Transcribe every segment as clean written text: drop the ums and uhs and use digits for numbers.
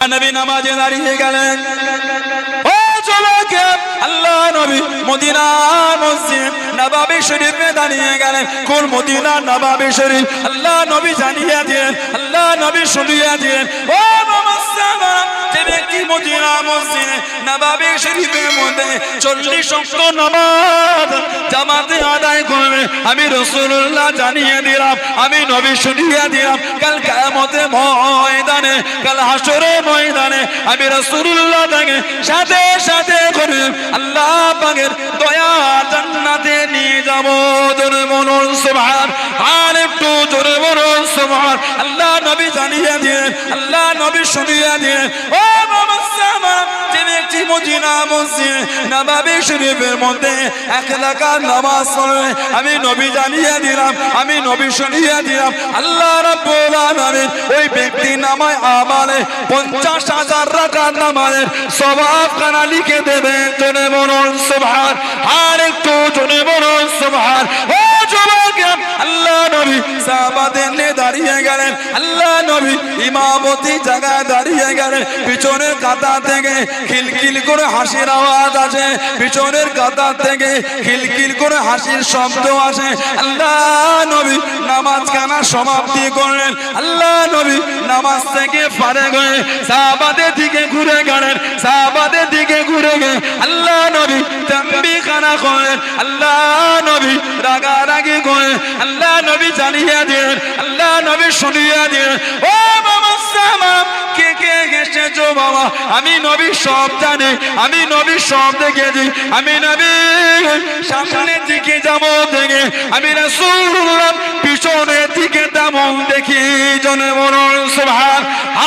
নবী নামাজে দাঁড়িয়ে গেলেন। ও যুবক, আল্লাহ নবী মদিনার মসজিদ নববী শরীফে দাঁড়িয়ে গেলেন। কোন মদিনা নববী শরীফ? আল্লাহ নবী জানিয়ে দিলেন, আল্লাহ নবী শুনিয়ে দিলেন, ও মুসলমান, যে ব্যক্তি মদিনা মসজিদ নববী শরীফের মধ্যে 40 ওয়াক্ত নামাজ জামাতে আদায় করবে, আমি রাসূলুল্লাহ জানিয়ে দিলাম, আমি নবী শুনিয়ে দিলাম, কাল কিয়ামতের ময়দানে, কাল হাসরের ময়দানে আমি রাসূলুল্লাহ তাকে সাথে সাথে করে আল্লাহ পাকের দয়া জান্নাতে নিয়ে যাব। জোরে বলুন সুবহান। আর একটু জোরে বলুন সুবহান। আল্লাহ নবী জানিয়ে দিলেন, আল্লাহ নবী শুনিয়ে দিলেন, ও মুসলমান, যে ব্যক্তি মদিনা মসজিদ নববী শরীফের মধ্যে 1 রাকাত নামাজ পড়বে, আমি নবী জানিয়ে দিলাম, আমি নবী শুনিয়ে দিলাম, আল্লাহ রাব্বুল আলামিন ওই ব্যক্তি নামায় আমালে 50,000 রাকাত নামাজের সওয়াব খানা লিখে দেবে। জোরে বলুন সুবহান। আর একটু জোরে বলুন সুবহান। ও যুবক, আল্লাহ নবী সাহাবাদের নিয়ে দাঁড়িয়ে গেলেন, আল্লাহ নবী ইমামতি জায়গায় দাঁড়িয়ে গেলেন। পিছনের কাতার থেকে খিলখিল করে হাসির আওয়াজ আসে, পিছনের কাতার থেকে খিলখিল করে হাসির শব্দ আসে। আল্লাহ নবী নামাজ খানা সমাপ্তি করলেন, আল্লাহ নবী নামাজ থেকে ফারেগ হয়ে সাহাবাদের দিকে ঘুরে গেলেন, সাহাবাদের দিকে ঘুরে গিয়ে আল্লাহ নবী তাকবীর খানা করেন, আল্লাহ নবী রাগারাগি করেন, আল্লাহ নবী জানিয়ে দিলেন, আল্লাহ নবী শুনিয়ে দিলেন, ও বাবা সালাম, কে কে এসেছো বাবা? আমি নবী সব জানি, আমি নবী সব দেখেছি, আমি নবী সামনের দিকে যাব দেখে, আমি রাসূলুল্লাহ পিছনের দিকে তেমন দেখি। জোরে বলুন সুবহান।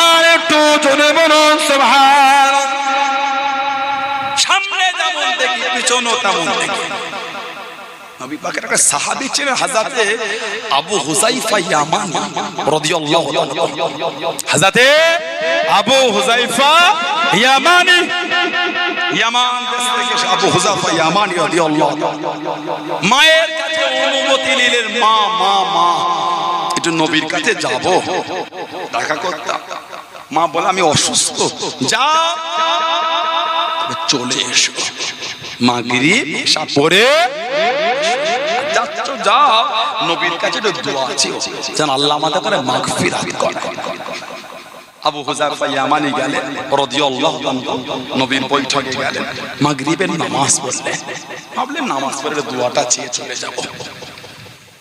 আর একটু জোরে বলুন সুবহান। সামনে যেমন দেখি পিছনেও তেমন দেখি। নবী পাকের একটা সাহাবী ছিলেন হযরতে আবু হুযায়ফা ইয়ামানী রাদিয়াল্লাহু তাআলা। হযরতে আবু হুযায়ফা ইয়ামানী, ইয়ামান দেশ থেকে আবু হুযায়ফা ইয়ামানী রাদিয়াল্লাহু তাআলা মায়ের কাছে অনুমতি নিলেন, মা মা মা একটু নবীর কাছে যাব, দেখা করতাম। মা বলে আমি অসুস্থ, যা চলে এসো, মাগরিব এশা পড়ে যাচ্ছ, যাও, নবীর কাছে দোয়া আছে যেন আল্লাহ আমাদের করে মাগফিরাত করে। আবু হুযায়ফা ইয়ামানী গেলেন রাদিয়াল্লাহু তাআলা, নবীর বৈঠকে গেলেন, মাগরিবের নামাজ পড়লেন, ভাবলেন নামাজ পড়ে দোয়াটা চেয়ে চলে যাব।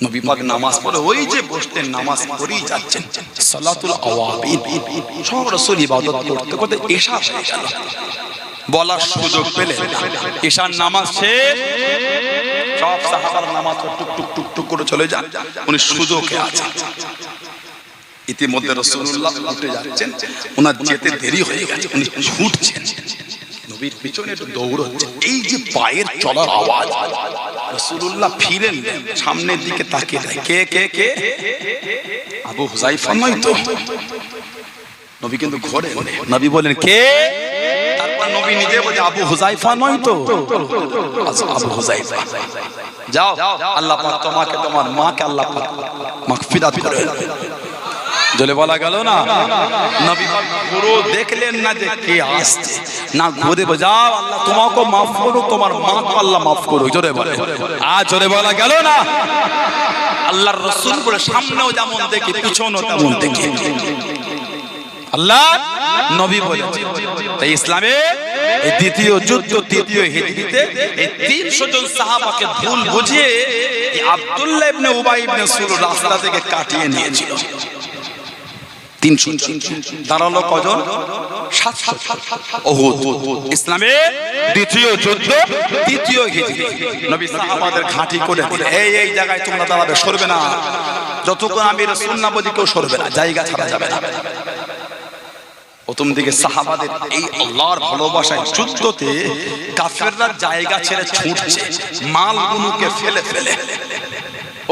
নবী পাক নামাজ পড়ে ওই যে বসতেন, নামাজ পড়েই যাচ্ছেন, সালাতুল আওয়াবিন সব রাসূল ইবাদত করতে করতে এশা হয়ে গেল। বলার সুযোগ পেলে এশার নামাজ শেষ, সব সাহাবার নামাজ টুক টুক টুক টুক করে চলে যান, উনি সুযোগে আছেন। ইতিমধ্যে রাসূলুল্লাহ উঠে যাচ্ছেন, ওনার যেতে দেরি হয়ে গেছে, উনি ছুটছেন, নবীর পিছনে একটু দৌড়চ্ছে। এই যে পায়ের চলার আওয়াজ, রাসূলুল্লাহ ফিরেন, সামনের দিকে তাকিয়ে দেয়, কে কে কে? আবু হুযায়ফা নয় তো? নবী কিন্তু ঘোরে, নবী বলেন কে? তারপর নবী নিজে বলে আবু হুযায়ফা নয় তো? আবু হুযায়ফা। যাও, আল্লাহ পাক তোমাকে, তোমার মাকে আল্লাহ পাক মাগফিরাত করে। জলে বলা গেল না, নবী পাক পুরো দেখলেন না যে কে আসছে, না ঘুরে যাও, আল্লাহ তোমাকে মাফ করুক, তোমার মাকে আল্লাহ মাফ করুক। জোরে বলে, আর জোরে বলা গেল না। আল্লাহর রাসূল বলে সামনেও যেমন দেখি পিছনেও তেমন দেখি। আল্লাহ নবী বলেছেন, তাই ইসলামে এই দ্বিতীয় যুদ্ধ, তৃতীয় হিজরিতে এই 300 জন সাহাবাকে ভুল বুঝিয়ে আব্দুল্লাহ ইবনে উবাই ইবনে সুলুল রাস্তা থেকে কাটিয়ে নিয়েছিল। 300 দাঁড়ালো কজন? 700। উহুদ ইসলামে দ্বিতীয় যুদ্ধ, তৃতীয় হিজরি। নবী সাহাবাদের ঘাঁটি করে দিলেন, এই জায়গায় তোমরা দাঁড়াবে, সরবে না, যতক্ষণ আমি রাসূল না বলি কেউ সরবে না, জায়গা ছাড়া যাবে না। প্রথম দিকে সাহাবাদের এই আল্লাহর ভালোবাসায় যুদ্ধতে কাফেররা জায়গা ছেড়ে ছুটছে, মালগুলোকে ফেলে ফেলে।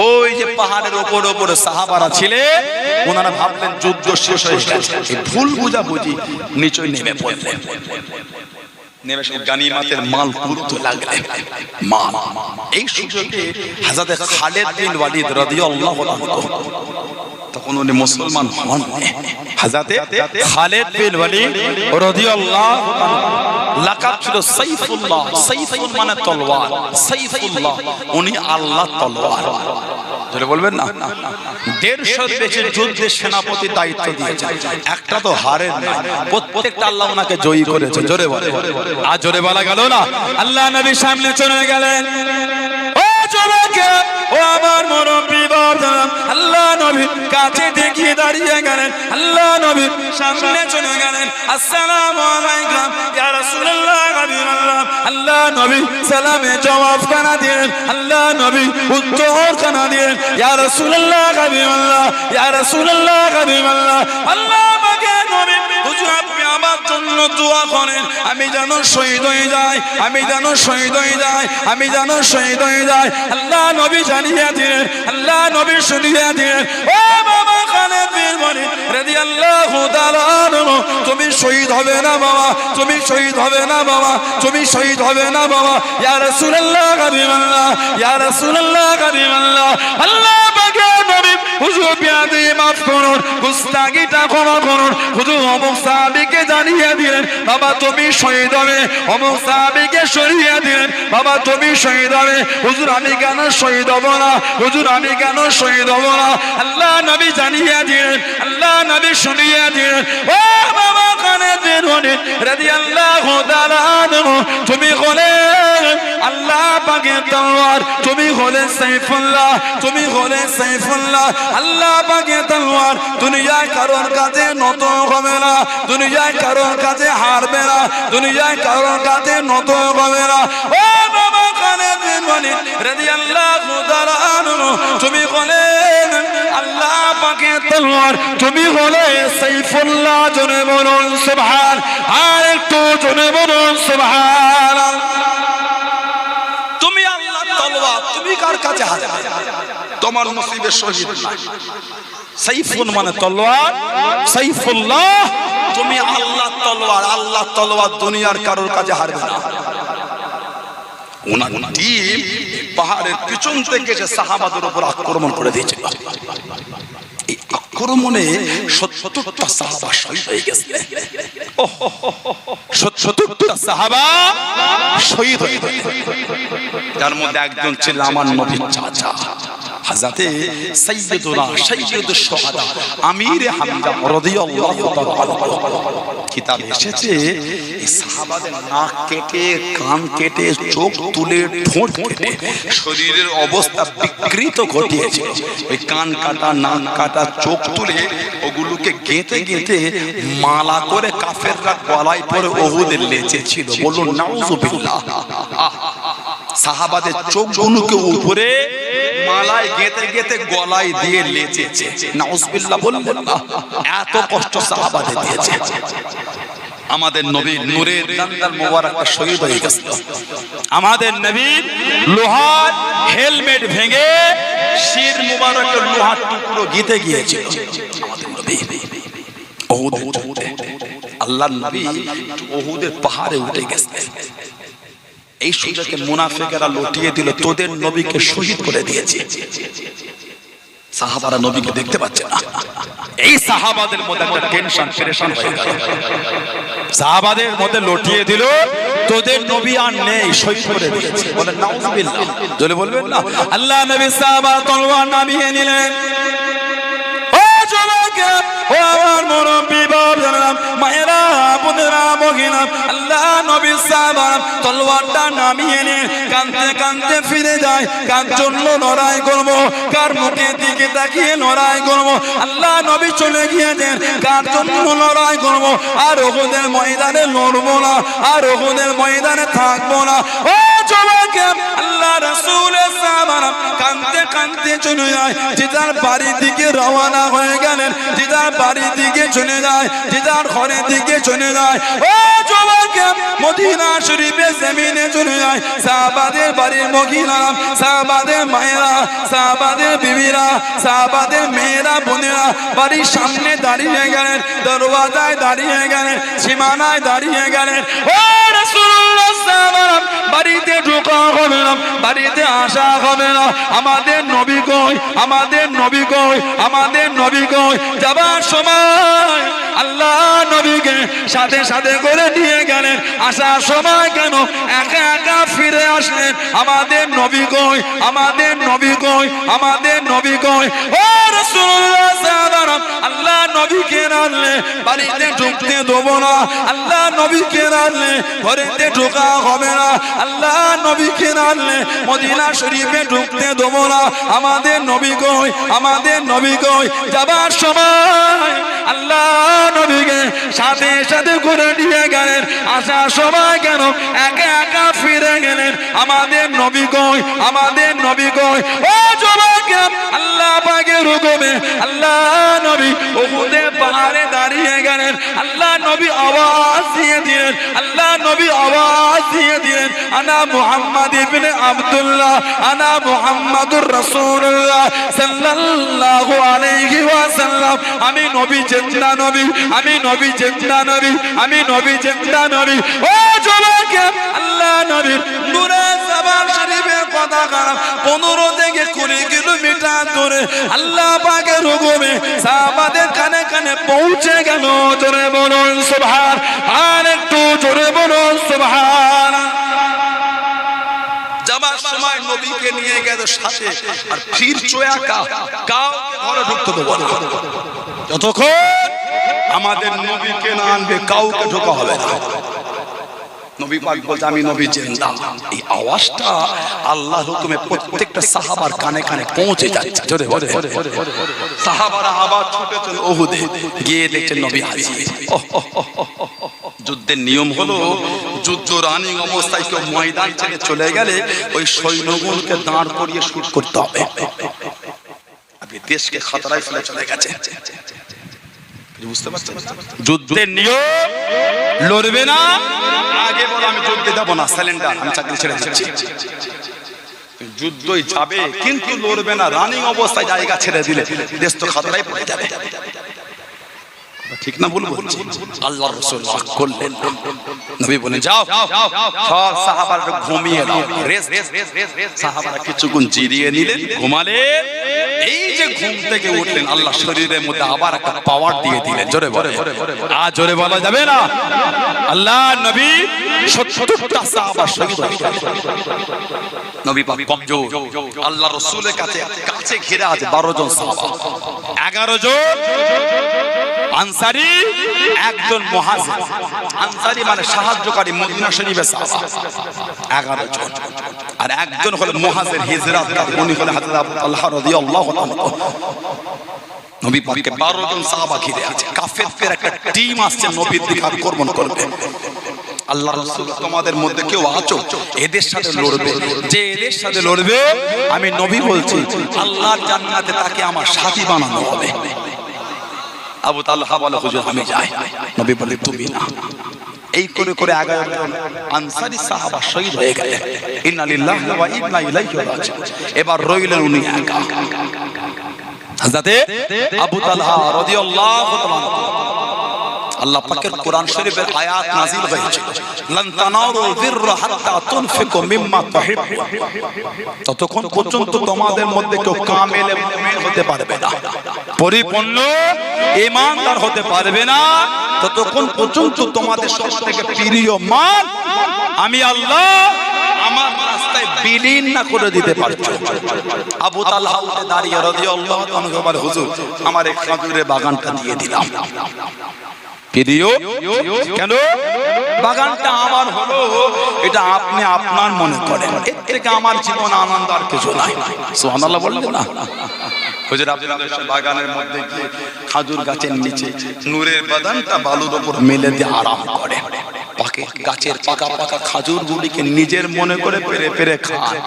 ওই যে পাহাড়ের উপরে সাহাবারা ছিলেন, ওনারা ভাবলেন যুদ্ধ শেষ হয়ে গেছে, এই ভুল বুঝাবুঝি নিচে নেমে পড়লেন, নেমে সব গানিমাতের মাল তুলতে লাগলেন। এই সুযোগে হযরত খালিদ বিন ওয়ালিদ রাদিয়াল্লাহু আনহু তখন উনি মুসলমান হন। হযরতে খালিদ বিন ওয়ালিদ রাদিয়াল্লাহু তাআলা লাকাব ছিল সাইফুল্লাহ। সাইফুল মানে তলোয়ার, সাইফুল্লাহ উনি আল্লাহর তলোয়ার। জোরে বলবেন না। 150 বেশি যুদ্ধের সেনাপতি দায়িত্ব দিয়েছেন, একটা তো হারেন না, প্রত্যেকটা আল্লাহ ওনাকে জয়ী করেছে। জোরে বলে, আর জোরে বলা গেল না। আল্লাহ নবী সামনে চলে গেলেন। ও যুবকে, ও আমার মুরব্বি বাবা, আল্লাহ নবী কাছে দেখিয়ে দাঁড়িয়ে গেলেন। আল্লাহ নবী সামনে চলে গেলেন। আসসালামু আলাইকুম ইয়া রাসূলুল্লাহ হাবিবাল্লাহ। আল্লাহ নবী সালামে জবাব কানা দিলেন। আল্লাহ নবী উত্তর কানা দিলেন, ইয়া রাসূলুল্লাহ হাবিবাল্লাহ, ইয়া রাসূলুল্লাহ হাবিবাল্লাহ। আল্লাহ পাকে নবী, হুজুর আপনি আমার জন্য দোয়া করেন, আমি যেন শহীদ হয়ে যাই, আমি যেন শহীদ হয়ে যাই, আমি যেন শহীদ হয়ে যাই। আল্লাহ নবী জানিয়ে দিলেন, আল্লাহ নবী শুনিয়ে দিলেন, ও বাবা খালিদ বিন ওয়ালিদ রাদিয়াল্লাহু তাআলা আনহু, তুমি শহীদ হবে না বাবা, তুমি শহীদ হবে না বাবা, তুমি শহীদ হবে না বাবা। ইয়া রাসূলুল্লাহ হাবিবাল্লাহ, ইয়া রাসূলুল্লাহ হাবিবাল্লাহ। আল্লাহ পাকে নবী, হুজুর বিয়াদি মাফ করুন, গুস্তাগিটা ক্ষমা করুন। হুজুর অমুক সাহাবীকে জানিয়ে দিলেন, বাবা তুমি শহীদ হবে। অমুক সাহাবীকে সরিয়ে দিলেন, বাবা তুমি শহীদ হবে। হুজুর আমি কেন শহীদ হব না, হুজুর আমি কেন শহীদ হব না। আল্লাহ নবী জানিয়ে দিলেন, আল্লাহ নবী শুনিয়ে দিলেন, ও বাবা খালিদ বিন ওয়ালিদ রাদিয়াল্লাহু তাআলা আনহু, তুমি হলেন আল্লাহ পাকের তলোয়ার, তুমি হলেন সাইফুল্লাহ, তুমি হলেন সাইফুল্লাহ। আল্লাহ পাকের তলোয়ার দুনিয়ায় কারোর কাছে নত হবে না, দুনিয়ায় কারোর কাছে হারবে না, দুনিয়ায় কারোর কাছে নত হবে না। ও বাবা খালিদ বিন ওয়ালিদ রাদিয়াল্লাহু তাআলা আনহু, তুমি হলেন আল্লাহ পাকের তলোয়ার, তুমি হলে সাইফুল্লাহ। জোরে বলুন সুবহান, আর একটু জোরে বলুন সুবহান। তুমি আল্লাহর তলোয়ার, তুমি কার কাছে হারবে? তোমার নসিবে শহীদ না। সাইফুল মানে তলোয়ার, সাইফুল্লাহ তুমি আল্লাহর তলোয়ার, আল্লাহর তলোয়ার দুনিয়ার কারোর কাছে হারবে না। ওনার টিম পাহাড়ের পিছন থেকে এসে সাহাবাদের উপর আক্রমণ করে দিয়েছিল। এই আক্রমণে 70টা সাহাবা শহীদ হয়ে গেছে। 70টা সাহাবা শহীদ হয়ে গেছে। তার মধ্যে একজন ছিল আমার নবীর চাচা হযরতে সাইয়্যিদুনা সাইয়্যিদুশ শুহাদা আমির হামজা রাদিয়াল্লাহু তাআলা। কিতাবে এসেছে এই সাহাবাদের নাক কেটে, কান কেটে, চোখ তুলে, ঠোঁট কেটে শরীরের অবস্থা বিকৃত ঘটিয়েছে। ওই কান কাটা, নাক কাটা, চোখ তুলে ওগুলোকে গেঁথে গেঁথে মালা করে কাফেররা গলায় পরে উহুদের লেচে ছিল। বলুন নাউযুবিল্লাহ। সাহাবাদের চোখগুলোকে উপরে মালায় গেঁথে গেঁথে গলায় দিয়ে লেচেছে। নাউযুবিল্লাহ বললেন না, এত কষ্ট সাহাবাদের দিয়েছে। আমাদের নবীর নূরের দান্দার মোবারকটা শহীদ হয়ে গেছে। আমাদের নবীর লোহার হেলমেট ভেঙে শির মোবারকের লোহার টুকরো গিতে গিয়েছিল। আমাদের নবী উহুদের যুদ্ধে আল্লাহর নবী উহুদের পাহাড়ে উঠে গেছে। এই সুযোগে মুনাফিকেরা লুটিয়ে দিল, তোদের নবীকে শহীদ করে দিয়েছে। সাহাবারা নবীকে দেখতে পাচ্ছে না। এই সাহাবাদের মধ্যে একটা টেনশন পেরেশান হয়ে গেল। সাহাবাদের মধ্যে লুটিয়ে দিল, তোদের নবী আর নেই, শহীদ করে দিয়েছে। বলেন নাউযুবিল্লাহ। জোরে বলবেন না। আল্লাহ নবী সাহাবা তলোয়ার নামিয়ে নিলেন। ও যুবকে, ও আমার মুরব্বি বাবা, মায়েরা, বোনেরা, মহিলা, আল্লাহ নবী সাহাবা তলোয়ারটা নামিয়ে নিয়ে কাঁদতে কাঁদতে ফিরে যায়। কার জন্য লড়াই করবো, কার মুখের দিকে তাকিয়ে লড়াই করবো? আল্লাহ নবী চলে গিয়েছেন, কার জন্য লড়াই করবো? আর উহুদের ময়দানে লড়বো না, আর উহুদের ময়দানে থাকবো না। ও যুবকে, আল্লাহ রাসূলের সাহাবারা কাঁদতে কাঁদতে চলে যায়, যে যার বাড়ির দিকে রওনা হয়ে গেলেন, যে যার বাড়ির দিকে চলে যায়, যে যার ঘরের দিকে চলে যায়। ও যুবকে, মদিনা শরীফের জমিনে চলে যায়। সাহাবাদের বাড়ির মহিলারা, সাহাবাদের মায়েরা, সাহাবাদের বিবিরা, সাহাবাদের মেয়েরা, বোনেরা বাড়ির সামনে দাঁড়িয়ে গেলেন, দরওয়াজায় দাঁড়িয়ে গেলেন, সীমানায় দাঁড়িয়ে গেলেন। ও রাসূলুল্লাহ সাহাবারা বাড়িতে ঢোকা হবে না, বাড়িতে আসা হবে না। আমাদের নবী কই, আমাদের নবী কই, আমাদের নবী কই? যাবার সময় আল্লাহ নবীকে সাথে সাথে করে নিয়ে গেলেন। আসার সময় কেন একা একা ফিরে আসলেন? আমাদের নবী কই, আমাদের নবী কই, আমাদের নবী কই? ও রাসূলুল্লাহ সাহাবারা, আল্লাহ নবীকে রাখলে বাড়িতে ঢুকতে দেবো না, আল্লাহ নবীকে রাখলে ঘরেতে ঢোকা হবে না, আল্লাহ নবীকে রাখলে মদিনা শরীফে ঢুকতে দেবো না। আমাদের নবী কই, আমাদের নবী কই? যাবার সময় আল্লাহ নবীকে সাথে সাথে করে নিয়ে গেলেন। আসার সময় কেন একা একা ফিরে গেলেন? আমাদের নবী কই, আমাদের নবী কই? ও যুবকেরা, আল্লাহ পাকের হুকুমে আল্লাহ নবী উহুদের পাহাড়ে দাঁড়িয়ে গেলেন। আল্লাহ নবী আওয়াজ দিয়ে দিলেন, আল্লাহ নবী আওয়াজ দিয়ে দিলেন, আনা মুহাম্মদ ইবনে আব্দুল্লাহ, আনা মুহাম্মাদুর রাসূলুল্লাহ সাল্লাল্লাহু আলাইহি ওয়াসাল্লাম। আমি নবী জিন্দা নবী, আমি নবী জিন্দা নবী, আমি নবী জিন্দা নবী। ও যুবকেরা, আল্লাহ নবীর নূরে জাবাল শরীফের কথা খারাপ 15 থেকে 20 কিলোমিটার দূরে আল্লাহ পাকের হুকুমে সাহাবাদের কানে কানে পৌঁছে গেল। জোরে বলুন সুবহান, আর একটু জোরে বলুন সুবহান। যাবার সময় নবীকে নিয়ে গেল সাথে, আর ফির চোয়া কাউকে ঘরে ঢুকতে দেবো না যতক্ষণ আমাদের নবীকে না আনবে, কাউকে ঢোকা হবে না। নবী পাক বলতে আমি নবী জিন্দা। এই আওয়াজটা আল্লাহর হুকুমে প্রত্যেকটা সাহাবার কানে কানে পৌঁছে যাচ্ছে। জোরে বলে সাহাবারা আবার ছুটে চলে উহুদে, গিয়ে দেখছেন নবী হাজির। যুদ্ধের নিয়ম হলো, যুদ্ধ রানিং অবস্থায় কেউ ময়দান ছেড়ে চলে গেলে ওই সৈন্যগুলোকে দাঁড় করিয়ে শুট করতে হবে। আপনি দেশকে খতরায় ফেলে চলে গেছে, বুঝতে পারছেন? যুদ্ধের নিয়ম, লড়বে না। আগে বলো আমি যুদ্ধে যাব না, সিলিন্ডার, আমি চাকরি ছেড়ে দিচ্ছি। যুদ্ধই যাবে কিন্তু লড়বে না। রানিং অবস্থায় জায়গা ছেড়ে দিলে দেশ তো খতরায় পড়ে যাবে। ঠিক না বলবো? আল্লাহর রাসূল রাগ করলেন। নবী বলেন যাও, সব সাহাবারা ঘুমিয়ে নাও, রেস্ট। সাহাবারা কিছুক্ষণ জিরিয়ে নিলেন, ঘুমালেন। এই যে ঘুম থেকে উঠলেন, আল্লাহ শরীরের মধ্যে আবার একটা পাওয়ার দিয়ে দিলেন। জোরে বলে, আর জোরে বলা যাবে না। আল্লাহ নবী 70টা সাহাবা শহীদ হয়েছেন। নবী পাক কমজোর, আল্লাহ রাসূলের কাছে ঘিরে আছে 12 জন সাহাবা, 11 জন আনসারী, একজন মুহাজির। আনসারী মানে সাহায্যকারী, মদিনা শরীফের সাহাবা 11 জন, আর একজন হলো মুহাজির, হিজরতকারী, উনি হলেন হযরত আবু তালহা রাদিয়াল্লাহু তাআলা। নবী পাককে 12 জন সাহাবা ঘিরে আছে। কাফেরদের একটা টিম আসছে নবীর দিকে আক্রমণ করবে। আল্লাহ রাসূল, তোমাদের মধ্যে কেউ আছো এদের সাথে লড়বে? যে এদের সাথে লড়বে, আমি নবী বলছি আল্লাহর জান্নাতে তাকে আমার সাথী বানানো হবে। আবু তালহা বলে হুজুর আমি যাই। নবী বলে তুমি না। এই করে করে 11 জন আনসারী সাহাবা শহীদ হয়ে গেলেন। ইন্না লিল্লাহি ওয়া ইন্না ইলাইহি রাজিউন। এবার রইলেন উনি একা। হযরত আবু তালহা রাদিয়াল্লাহু তাআলা, আল্লাহ পাকের কোরআন শরীফের আয়াত নাযিল হয়েছে, লান তানালুল বিররা হাত্তা তুনফিকু মিম্মা তুহিব্বুন। ততক্ষণ পর্যন্ত তোমাদের মধ্যে কেউ কামেল মুমিন হতে পারবে না, পরিপূর্ণ ঈমানদার হতে পারবে না, ততক্ষণ পর্যন্ত তোমাদের সবথেকে প্রিয় মান আমি আল্লাহ আমার রাস্তায় বিলীন না করে দিতে পারছো। আবু তালহা উঠে দাঁড়িয়ে রাদিয়াল্লাহু তাআলা বলে হুজুর আমার এই খেজুরের বাগানটা দিয়ে দিলাম। প্রিয়, কেন বাগানটা আমার হলো এটা আপনি আপনার মনে করেন, এর থেকে আমার জীবন আনন্দ আর কিছু নাই। সুবহানাল্লাহ বললেন না? হুজুর আপনাদের বাগানের মধ্যে গিয়ে খেজুর গাছের নিচে নূরের বাদানটা বালুর উপর মেলে দিয়ে আরাম করে, পাকে গাছের পাকা পাকা খাজুর গুলিকে নিজের মনে করে পেরে পেরে খায়,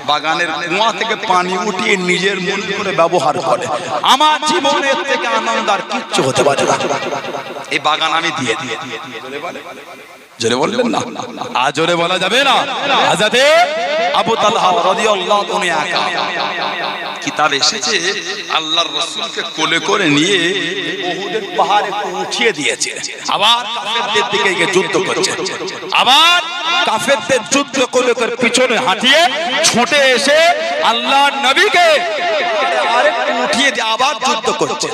বাগানের কুয়া থেকে পানি উঠিয়ে নিজের মনে করে ব্যবহার করে। আমার জীবনের থেকে আনন্দ আর কিচ্ছু হতে পারে না। এই বাগান আমি দিয়ে দিয়ে জোরে বললেন না? আর জোরে বলা যাবে না? হযরত আবু তালহা রাদিয়াল্লাহু তাআলা একা কিতাবে এসেছে আল্লাহর রাসূলকে কোলে করে নিয়ে উহুদের পাহাড়ে উঠিয়ে দিয়েছে, আবার কাফেরদের দিকে গিয়ে যুদ্ধ করছে, আবার কাফেরদের যুদ্ধ কোলে করে পিছনে হাঁটিয়ে ছুটে এসে আল্লাহর নবীকে আরেকটু উঠিয়ে দিয়ে আবার যুদ্ধ করছে।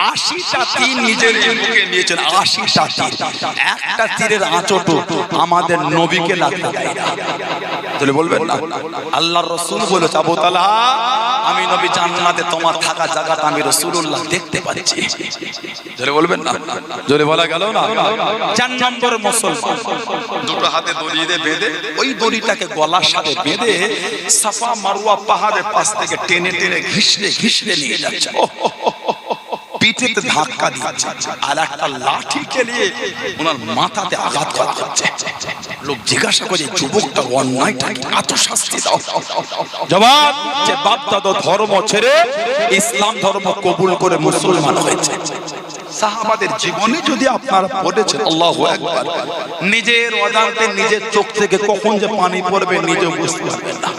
80টা তীর নিজের বুকে নিয়েছেন, 80টা তীর, একটা তীরের আঁচড়ও আমাদের নবীকে লাগতে দেয় না। তাহলে বলবেন না আল্লাহর রাসূল বলেছে আবু তালহা আমি নবী জান্নাতে তোমার থাকা জায়গাটা আমি রাসূলুল্লাহ দেখতে পাচ্ছি। জোরে বলবেন না, জোরে বলা গেল না। 4 নম্বর মুসলমান দুটো হাতে দড়ি দিয়ে বেঁধে ওই দড়িটাকে গলার সাথে বেঁধে সাফা মারওয়া পাহাড়ের পাশ থেকে টেনে টেনে ঘিসড়ে ঘিসড়ে নিয়ে যাচ্ছে, পিঠেতে ধাক্কা দিচ্ছে আর একটা লাঠিকে নিয়ে ওনার মাথাতে আঘাত করা হচ্ছে। লোক জিজ্ঞাসা করে যুবকটা অন্যায়টা কি, এত শাস্তি দাও? জবাব যে বাপ দাদা ধর্ম ছেড়ে ইসলাম ধর্ম কবুল করে মুসলমান হয়েছে। সাহাবাদের জীবনে যদি আপনারা পড়েছেন আল্লাহু আকবার, নিজের অজান্তে নিজের চোখ থেকে কখন যে পানি পড়বে নিজে বুঝতে পারবেন না।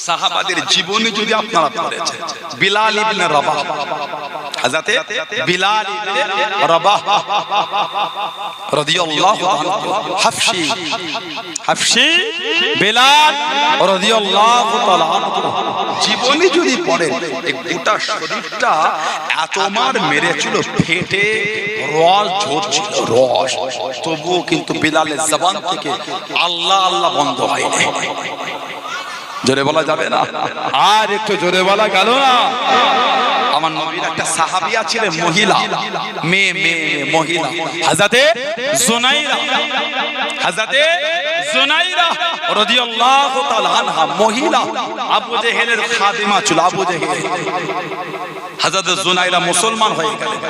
সাহাবাদের জীবনে যদি আপনারা পড়েছেন বিলাল ইবনে রাবাহ, হযরতে বিলাল ইবনে রাবাহ রাদিয়াল্লাহু আনহু, হাফসি বিলাল রাদিয়াল্লাহু তাআলা আনহু জীবনে যদি পড়েন এই গোটা শরীরটা এত মার মেরেছিল, ফেটে রস ঝরছিল রস, তবুও কিন্তু বিলালের জবান থেকে আল্লাহ আল্লাহ বন্ধ হয়নি। জোরে বলা যাবে না, আর একটু জোরে বলা গেল না। আমার নবীর একটা সাহাবিয়া ছিলেন মহিলা, মেয়ে মহিলা, হযরতে জুনাইরা, হযরতে জুনাইরা রাদিয়াল্লাহু তাআলা আনহা মহিলা, আবু জেহেলের খাদিমা ছিল। আবু জেহেল, হযরতে জুনাইরা মুসলমান হয়ে গেলেন।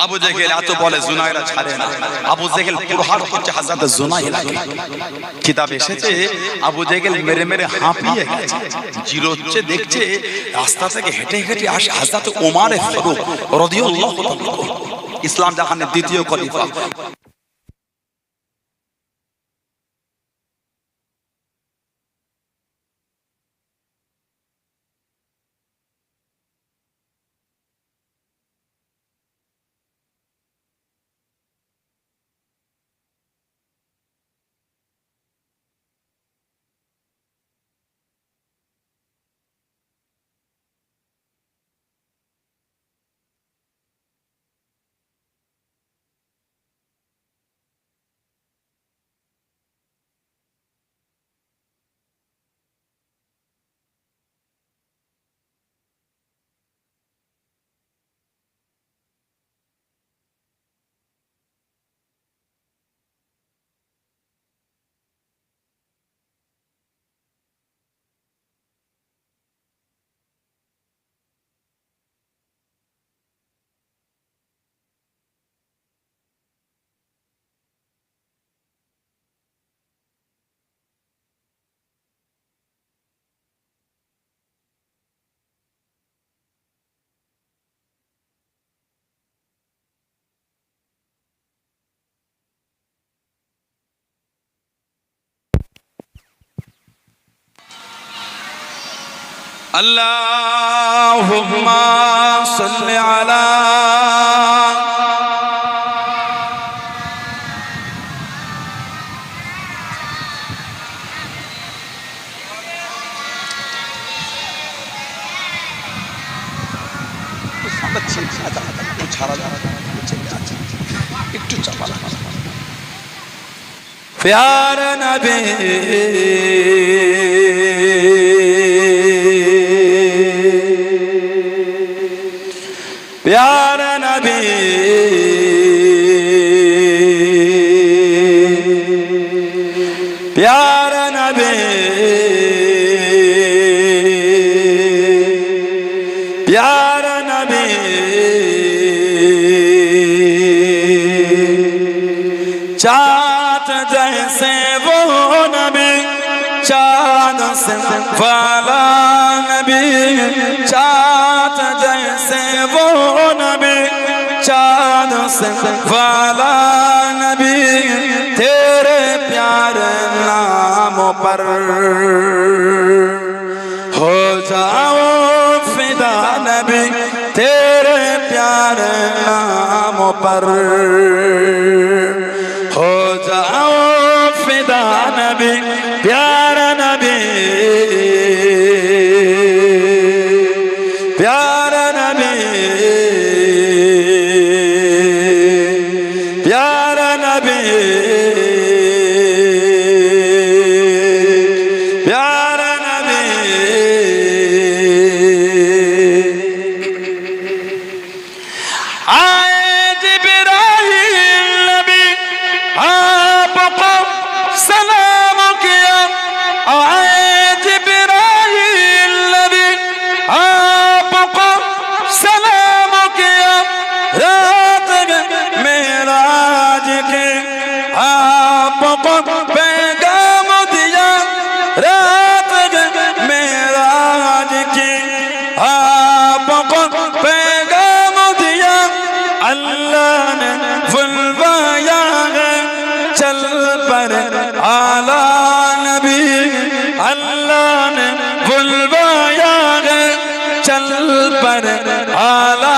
আবু জেহেল এত বলে জুনাইরা ছাড়ে না, আবু জেহেল প্রহার করছে হযরতে জুনাইরাকে। কিতাবে এসেছে আবু জেহেল মেরে মেরে হাঁপিয়ে গেছে, জিরোচ্ছে, দেখছে রাস্তা থেকে হেঁটে হেঁটে আসে হযরতে ওমর ফারুক রাদিয়াল্লাহু তাআলা, ইসলাম জাহানের দ্বিতীয় খলিফা। আল্লাহুম্মা সাল্লি আলা একটু চাপা প্যারা নবী प्यारा नबी प्यारा नबी प्यारा नबी चाँद जैसे वो नबी चाँद से वाला नबी चाँद जैसे वो नबी चाँद से वाला नबी तेरे प्यारे नाम पर हो जा पर हो जाओ फिदा नबी प्यारा नबी प्यारा नबी प्यारा नबी प्यारा नबी आए जिब्राइल नबी आपको सलाम किया आए जिब्राइल नबी आपको सलाम किया रात मेराज के आपको पैगाम दिया रात मेराज के आपको पैगाम दिया अल्लाह ने बुलवाया है चल पर आला नबी अल्लाह ने बुलवाया है चल पर आला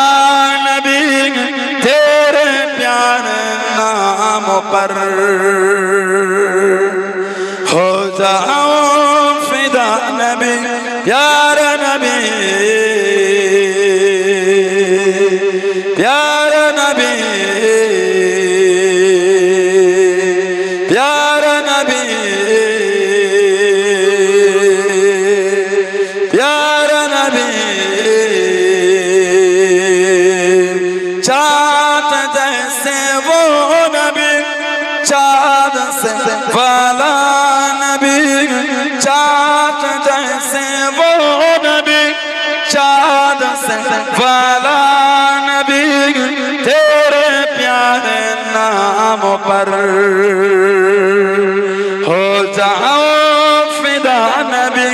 नबी तेरे प्यारे नाम पर हो जाओ फिदा नबी प्यारा नबी प्यारा नबी प्यारा नबी प्यारा नबी चाँद जैसे वो नबी चाँद से वाला नबी चाँद जैसे वो नबी चाँद से वाला नबी तेरे प्यारे नाम पर हो जाओ फिदा नबी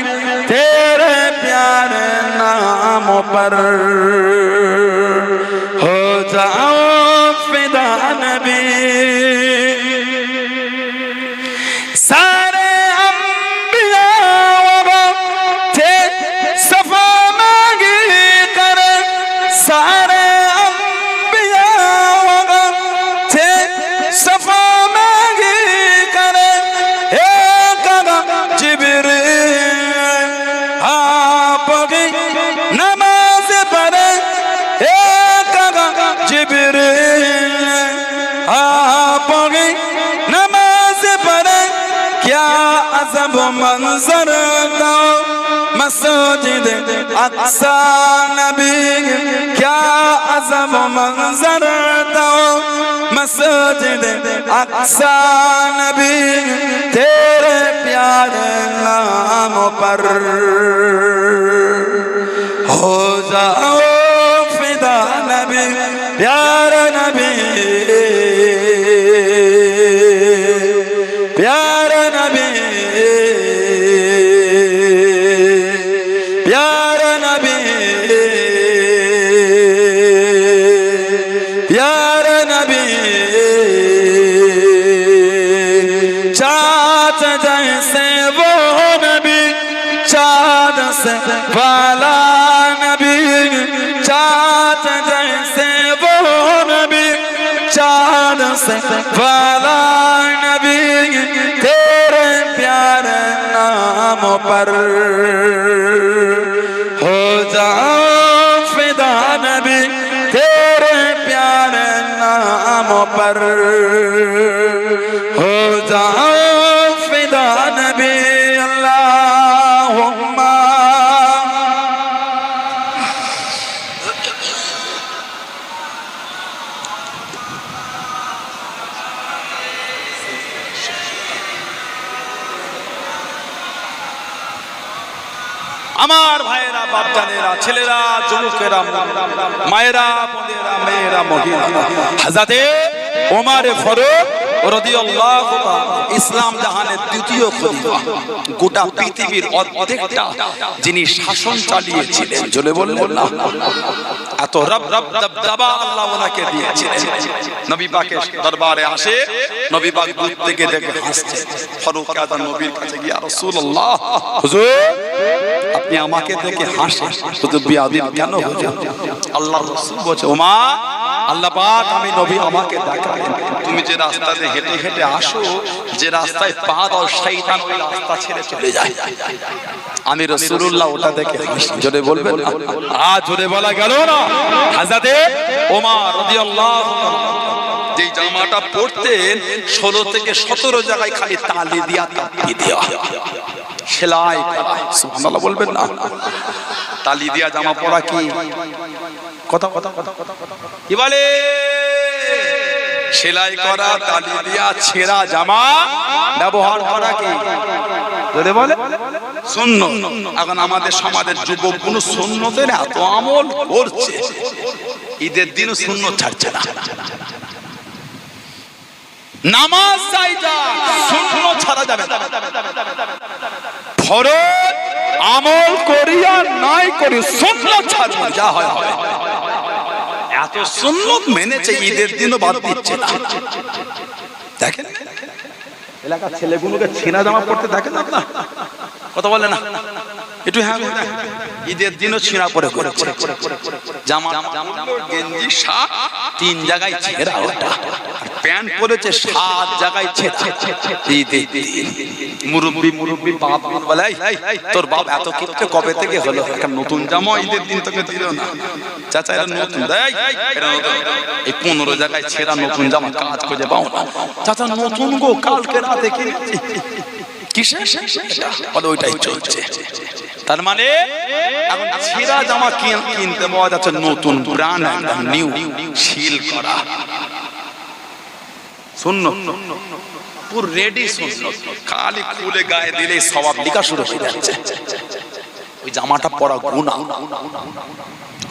तेरे प्यारे नाम पर हो जाओ फिदा नबी सारे अंबिया थे सफा मांगी कर सारे अंबिया थे सफा मांगी कर एक जिब्रील आपकी नमाज पढ़े एक जिब्रील आपकी नमाज पढ़े क्या अजब मंजर था मस्जिद अक्सा नबी क्या अजब मंजर था मस्जिद अक्सा नबी तेरे प्यारे नाम पर हो जाओ फिदा नबी प्यारा नबी प्यारा नबी प्यारा नबी प्यारा नबी चाँद जैसे वो नबी चाँद से वाला नबी चाँद जैसे वो नबी चाँद से वाला नबी तेरे प्यारे नाम पर हो जाओ फिदा नबी तेरे प्यारे नाम पर हो जाओ फिदा नबी अल्लाहुम्मा আমার ভাইয়েরা বাপজানেরা ছেলেরা যুবকেরা মায়েরা বোনেরা মেয়েরা মহিলা হযরতে ওমর ফারুক রাদিয়াল্লাহু তাআলা ইসলাম জাহানের দ্বিতীয় খলিফা গোটা পৃথিবীর অর্ধেকটা যিনি শাসন চালিয়েছিলেন জলে বললেন না এত রব রব দবদবা আল্লাহ ওনাকে দিয়েছিলেন নবী পাকের দরবারে আসে নবী পাক দূর থেকে দেখে হাসছে ফারুক আদম নবীর কাছে গিয়ে রাসূলুল্লাহ হুজুর আপনি আমাকে দেখে হাসেন শুধু বিয়াদব কেন হুজুর আল্লাহর রাসূল বলে ওমা আল্লাহ পাক আমি নবী আমাকে দেখালেন তুমি যে রাস্তাতে হেঁটে হেঁটে আসো, যে রাস্তায় পা দাও শয়তান ওই রাস্তা ছেড়ে চলে যায়। আমি রাসূলুল্লাহ ওটা দেখে জোরে বলবেন না, জোরে বলা গেল না। হযরতে ওমর রাদিয়াল্লাহু তাআলা যে জামাটা পরতেন 16 থেকে 17 জায়গায় খালি তালি দিয়া তালি দেওয়া সেলাই করা, সুবহানাল্লাহ বলবেন না। তালি দিয়া জামা পরা কি কথা কথা কথা কি বলে? সেলাই করা, তালি দিয়া ছেঁড়া জামা ব্যবহার করা কি বলে বলে সুন্নাত। এখন আমাদের সমাজের যুবকগুলো সুন্নতের এত আমল করছে, ঈদের দিনও সুন্নত ছাড়ছে না। নামাজ চাইটা সুন্নত ছাড়া যাবে না। ফরজ আমল করিয়া নাই করি সুন্নত ছাড়ব যা হয় হয়। এত সুন্নত মেনেছে ঈদের দিনও বাদ দিচ্ছে না। দেখেন এলাকার ছেলেগুলোকে ছেঁড়া জামা পড়তে দেখেন না, কথা বলে না একটু। হ্যাঁ ঈদের দিনও ছেঁড়া পরে করেছে জামা, গেঞ্জি শার্ট 3 জায়গায় ছেঁড়া, ওটা প্যান্ট পরেছে 7 জায়গায় ছেঁড়া। ঈদের দিন মুরব্বি বাপ বলে তোর বাপ এত কিপটে কবে থেকে হলো, একটা নতুন জামা ঈদের দিন তোকে দিল না চাচা, এটা নতুন দেয়, এটা নতুন। এই 15 জায়গায় ছেঁড়া নতুন জামা কাজ করে পাও না চাচা, নতুন গো কালকে রাতে কিনেছি। কিসে বলে ওইটাই চলছে। তার মানে এখন ছেঁড়া জামা কিনতে পাওয়া যাচ্ছে নতুন ব্র্যান্ড নিউ সিল করা সুন্নাত, পুরো রেডি সুন্নাত, খালি খুলে গায়ে দিলে সওয়াব লেখা শুরু হয়ে যাচ্ছে। ওই জামাটা পরা গুনাহ,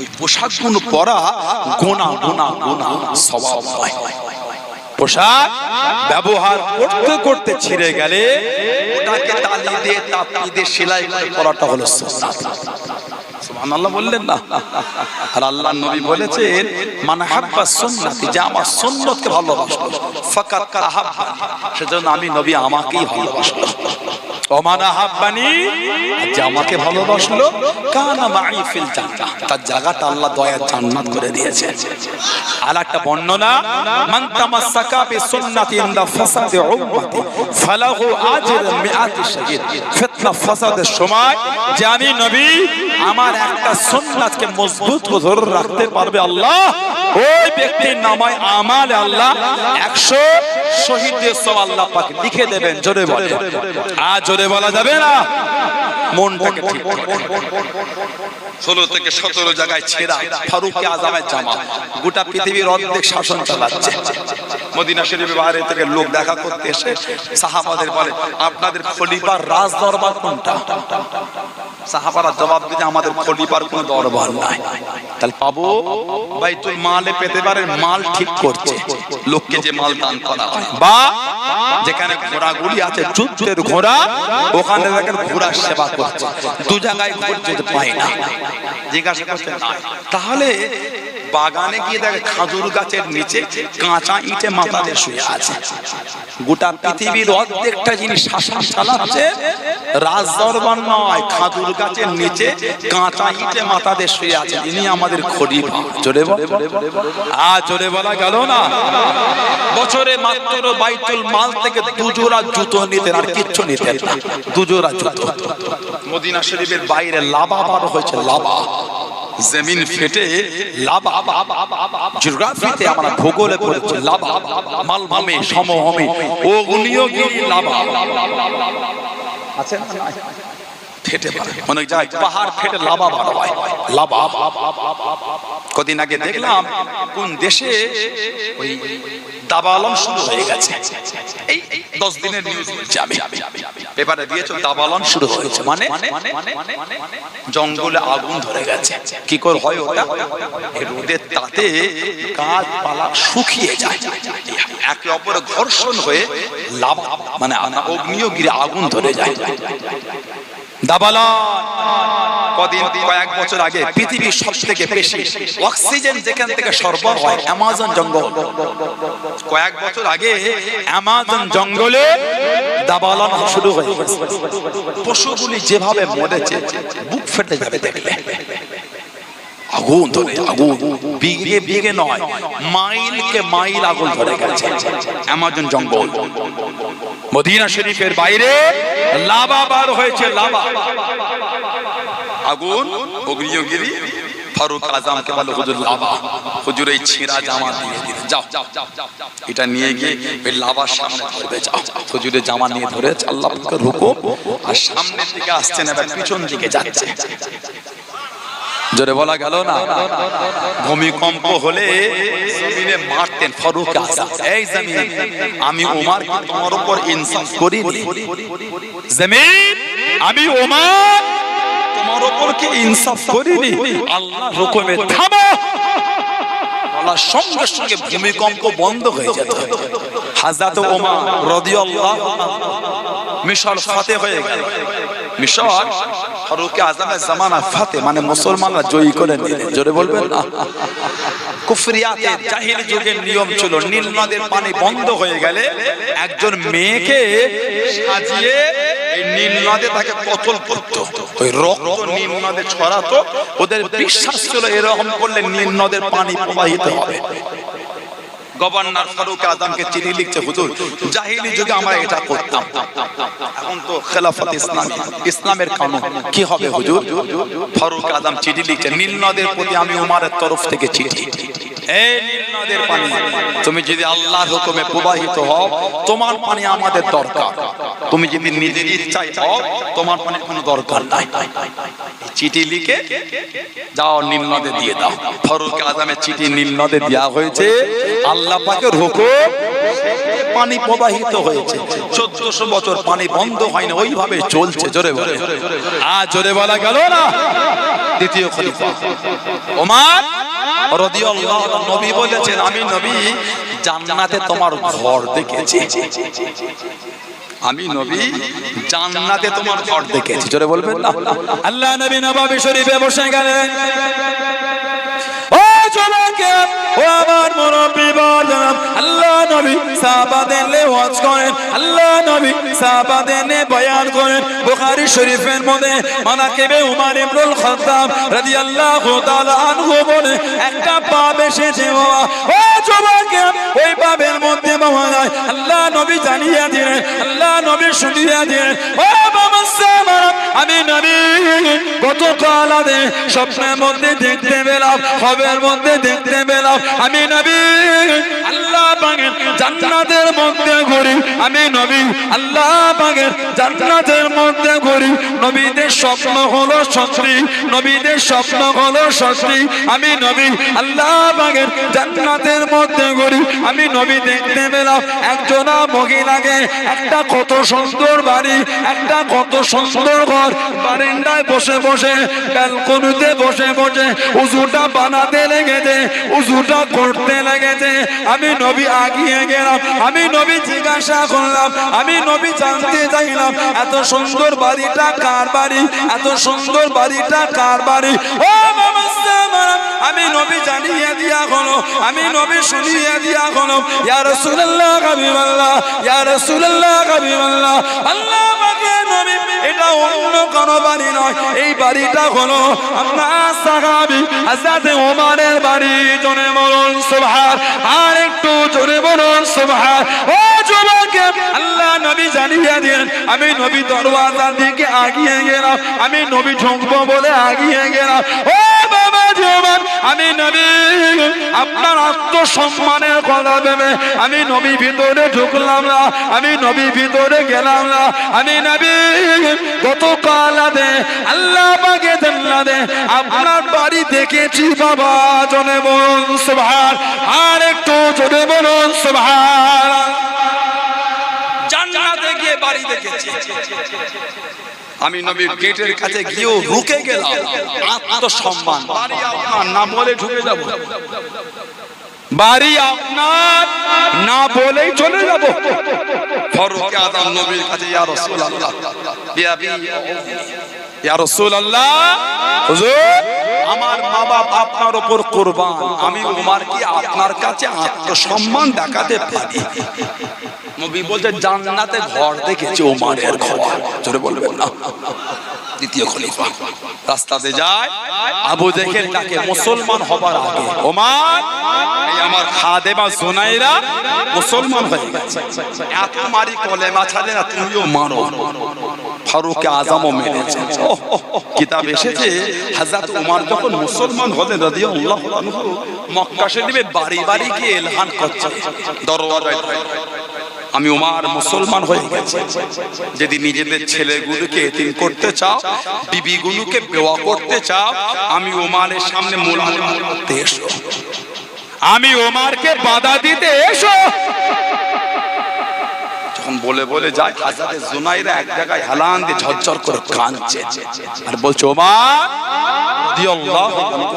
ওই পোশাকগুলো পরা গুনাহ গুনাহ গুনাহ, সওয়াব নয়। পোশাক ব্যবহার করতে করতে ছিঁড়ে গেলে ওটাকে তালি দিয়ে তাপি দিয়ে সেলাই করে পরাটা হলো সুন্নাত। সুবহানাল্লাহ বললেন না। আর আল্লাহর নবী বলেছেন মান হাব্বা সুন্নতি, যে আমার সুন্নতকে ভালোবাসলো ফাকাত আহাব্বানি, সেজন্য আমি নবী আমাকেই ভালোবাসলো। ওমান আহাব্বানি, যে আমাকে ভালোবাসলো কানা মাই ফিল জান্নাহ, তার জায়গাটা আল্লাহ দয়ার জান্নাত করে দিয়েছে। আর একটা বর্ণনা মান তামাসসাকা বিসুন্নতি ইনদা ফাসাদি উম্মতি ফালাহু আজরু মিআতি শাহীদ। ফিতনা ফাসাদের সময় যে আমি নবী আমার একটা সুন্নাতকে মজবুত করে ধরে রাখতে পারবে আল্লাহ, ওই ব্যক্তির নামায় আমালে আল্লাহ 100 শহীদের সওয়াব আল্লাহ পাক লিখে দেবেন। জোরে বলে জোরে বলা যাবে না, মনটাকে ঠিক করে। 16 থেকে 17 জায়গায় ছেঁড়া ফারুক আজমের জামা, গোটা পৃথিবীর অর্ধেক শাসন চালাচ্ছে। মদিনা শরীফের বাইরে থেকে লোক দেখা করতে এসে সাহাবাদের বলে আপনাদের খলিফার রাজ দরবার কোনটা? সাহাবারা জবাব দিতে আমাদের খলিফার কোনো দরবার নাই। তাহলে পাবো বাইতুল মালে পেতে পারেন, মাল ঠিক করছে, লোককে যে মাল দান করা হয়, বা যেখানে ঘোড়াগুলি আছে যুদ্ধের ঘোড়া, ওখানে দেখেন ঘোড়ার সেবা করছে। 2 জায়গায় ঘুরতে পাই না, জিজ্ঞাসা করতে নাই। তাহলে বাগানে গিয়ে দেখে খাজুর গাছের নিচে কাঁচা ইটে মাথা দিয়ে শুয়ে আছে। গোটা পৃথিবীর অর্ধেকটা জিনিস শাসন চালাচ্ছে, রাজ দরবার নয়, খাজুর গাছের নিচে কাঁচা ইটে মাথা দিয়ে শুয়ে আছে। ইনি আমাদের খলিফা। জোরে বলে জোরে বলা গেল না। বছরে মাত্র বাইতুল মাল থেকে 2 জোড়া জুতো নিতেন, আর কিচ্ছু নিতেন না। 2 জোড়া জুতো। মদিনা শরীফের বাইরে লাভা বার হয়েছে, লাভা জমিন ফেটে লাভা, জিওগ্রাফিতে আমরা ভূগোলে পড়েছি লাভা, মালভূমি সমভূমি অগ্নিয়গিরি লাভা আছে না? ফেটে অনেক জায়গায় পাহাড় ফেটে লাভা বার হয়, লাভা। কদিন আগে দেখলাম কোন দেশে ওই দাবালন শুরু হয়ে গেছে। এই 10 দিনের নিউজ বলছি আমি, পেপারে দিয়েছে দাবালন শুরু হয়েছে। মানে জঙ্গলে আগুন ধরে গেছে। কি করে হয় ওটা? রোদের তাতে গাছপালা শুকিয়ে যায়, একে অপরে ঘর্ষণ হয়ে লাভা মানে অগ্নিয়গিরি আগুন ধরে যায়। দাবালন কয়েক বছর আগে পৃথিবীর সবথেকে বেশি অক্সিজেন যেখান থেকে সরবরাহ হয় অ্যামাজন জঙ্গল। কয়েক বছর আগে অ্যামাজন জঙ্গলে দাবালন শুরু হয়ে গেছে। পশুগুলি যেভাবে মরেছে বুক ফেটে যাবে দেখলে। আগুন ধরে, আগুন বিঘে বিঘে নয়, মাইলকে মাইল আগুন ধরে গেছে। অ্যামাজন জঙ্গল, মদিনা শরীফের বাইরে লাভা বার হয়েছে, লাভা, আগুন, অগ্নিগিরি। ফারুক আজমকে বলে হুজুর লাভা, হুজুর এই ছিঁড়া জামা দিয়ে দিন, যাও এটা নিয়ে গিয়ে ওই লাভার সামনে ধরবে, যাও। হুজুরের জামা নিয়ে ধরে আল্লাহ পাকের হুকুম, আর সামনের দিকে আসছে না, পিছন দিকে যাচ্ছে। জোরে বলা গেল না? ভূমিকম্প হলে জমিনে মারতেন ফারুক আজম, এই জমিন আমি ওমর কি তোমার উপর ইনসাফ করিনি? জমিন আমি ওমর তোমার উপর কি ইনসাফ করিনি? আল্লাহর হুকুমে থামো, বলার সঙ্গে সঙ্গে ভূমিকম্প বন্ধ হয়ে যেত। হযরত ওমর রাদিয়াল্লাহু আনহু মিশর ফাতে হয়ে গেল। মিশর ফারুক আজমের জামানা ফাতে মানে মুসলমানরা জয়ী করে নিলেন। জোরে বলবেন না? কুফরিয়াতে জাহিলি যুগের নিয়ম ছিল, নীল নদের পানি বন্ধ হয়ে গেলে একজন মেয়েকে সাজিয়ে এই নীল নদে তাকে কতল করত, ওই রক্ত নীল নদে ছড়াতো। ওদের বিশ্বাস ছিল এরকম করলে নীল নদের পানি প্রবাহিত হবে। গভর্নর ফারুক আজমকে চিঠি লিখছে, হুজুর জাহিলি যুগে আমরা এটা করতাম, এখন তো খেলাফত ইসলামী, ইসলামের কানুন, কি হবে হুজুর? ফারুক আজম চিঠি লিখছে, নীল নদের প্রতি আমি উমারের তরফ থেকে চিঠি, এই নীল নদের পানি তুমি যদি আল্লাহর হুকুমে প্রবাহিত হও, তোমার পানি আমাদের দরকার। তুমি যদি নিজের ইচ্ছায় হও, তোমার পানি কোনো দরকার নাই। চিঠি লিখে যাও নীল নদে দিয়ে দাও। ফারুক আজমের চিঠি নীল নদে দেওয়া হয়েছে, আল্লাহ পাকের হুকুম, পানি প্রবাহিত হয়েছে। 1400 বছর পানি বন্ধ হয় না, ওইভাবে চলছে। জোরে বলে, আর জোরে বলা গেল না? দ্বিতীয় খলিফা ওমর রাদিয়াল্লাহু আনহু, নবী বলেছেন আমি নবী জান্নাতে তোমার ঘর দেখেছি, আমি নবী জান্নাতে তোমার ঘর দেখেছি। জোরে বলবেন না? আল্লাহ নবী নববী শরীফে বসে গেলেন। ও জনকে, ও আমার মুরব্বি বর্জন, আল্লাহ নবী সাহাবাদের নিয়ে ওয়াজ করেন, আল্লাহ নবী সাহাবাদের নিয়ে বয়ান করেন। বুখারী শরীফের মধ্যে মানাকিবে উমর ইবনুল খাত্তাব রাদিয়াল্লাহু তাআলা আনহু বলে একটা পাপ এসেছে। ও জনকে, ওই পাপের মধ্যে পাওয়া যায়, আল্লাহ নবী জানিয়ে দিলেন, আল্লাহ নবী শুনিয়ে দিলেন। ও বাবা সাহাবারা, আমি নবী গতকাল স্বপ্নের মধ্যে দেখতে পেলাম, খবরের মধ্যে দেখতে পেলাম, আমি নবী আল্লাহ পাকের জান্নাতের মধ্যে ঘুরি, আমি নবী আল্লাহ পাকের জান্নাতের মধ্যে ঘুরি। নবীদের স্বপ্ন হলো সত্যি, নবীদের স্বপ্ন হলো সত্যি। আমি নবী আল্লাহ পাকের জান্নাতের মধ্যে ঘুরি, আমি নবী দেখতে পেলাম একজনা মহিলাকে, একটা কত সুন্দর বাড়ি, একটা কত সুন্দর ঘর, বারান্দায় বসে বসে, ব্যালকনিতে বসে বসে উজুটা বানাতে লেগেছে, উজুটা করতে লেগেছে। আমি নবী আগিয়ে গেলাম, আমি নবী জিজ্ঞাসা করলাম, আমি নবী জানতে চাইলাম এত সুন্দর বাড়িটা কার বাড়ি, এত সুন্দর বাড়িটা কার বাড়ি? ও বাবা, আমি নবী জানিয়ে দিয়া হলো, আমি নবী শুনিয়ে দিয়া হলো, ইয়া রাসূলুল্লাহ হাবিবাল্লাহ, ইয়া রাসূলুল্লাহ হাবিবাল্লাহ, আল্লাহ পাকের নবী এটা অন্য কোনো বাড়ি নয়, এই বাড়িটা হলো আপনার সাহাবী হযরত ওমরের বাড়ি। জোরে বলুন সুবহান, আর একটু জোরে বলুন সুবহান। ও যুবক, আল্লাহ নবী জানিয়ে দিলেন, আমি নবী দরওয়াজার দিকে আগিয়ে গেলাম, আমি নবী ঢুকবো বলে আগিয়ে গেলাম। ও বাবা যুবক, আমি নবী আপনার আত্মসম্মানের কথা ভেবে আমি নবী ভিতরে ঢুকলাম না, আমি নবী ভিতরে গেলাম না। আমি নবী গতকাল আল্লাহ পাকে জান্নাতে আপনার বাড়ি দেখেছি বাবা। জোরে বলুন সুবহান, আর একটু জোরে বলুন সুবহান। জান্নাতে গিয়ে বাড়ি দেখেছি, আমি নবীর গেটের কাছে গিয়েও রুকে গেলাম। আত্মসম্মান, বাড়ি আপনার না বলে ঢুকে যাব, বাড়ি আপনার না বলেই চলে যাব। ফারুক আজম নবীর কাছে, ইয়া রাসূলুল্লাহ, ইয়া রাসূলুল্লাহ, হুজুর আমার মা বাপ আপনার উপর কুরবান, আমি ওমর কি আপনার কাছে আত্মসম্মান দেখাতে পারি? নবী বলতে জান্নাতে ঘর দেখেছি, ওমরের ঘর। জোরে বলবেন না? দ্বিতীয় খলিফা রাস্তাতে যায়, আবু জেহেল তাকে মুসলমান হবার আগে ওমর এই আমার খাদেমা জুনাইরা মুসলমান হয়ে গেছে, এত মারি কলেমা ছাড়ে না তুমিও মারো। ফারুক আজমও মেরেছে। কিতাব এসেছে হযরত ওমর যখন মুসলমান হলেন রাদিয়াল্লাহু আনহু মক্কা শরীফে বাড়ি বাড়ি গিয়ে এলান করছে দরওয়াজায়, আমি ওমর মুসলমান হয়ে গেছি। যদি নিজেদের ছেলেগুলোকে এতিম করতে চাও, বিবিগুলোকে বেওয়া করতে চাও, আমি ওমরের সামনে মোলামা করতে এসো, আমি ওমরকে বাধা দিতে এসো। যখন বলে বলে যায় হযরত জুনাইরা এক জায়গায় হেলান দিয়ে ঝরঝর করে কাঁদছে আর বলছে ওমর রাদিয়াল্লাহু আনহু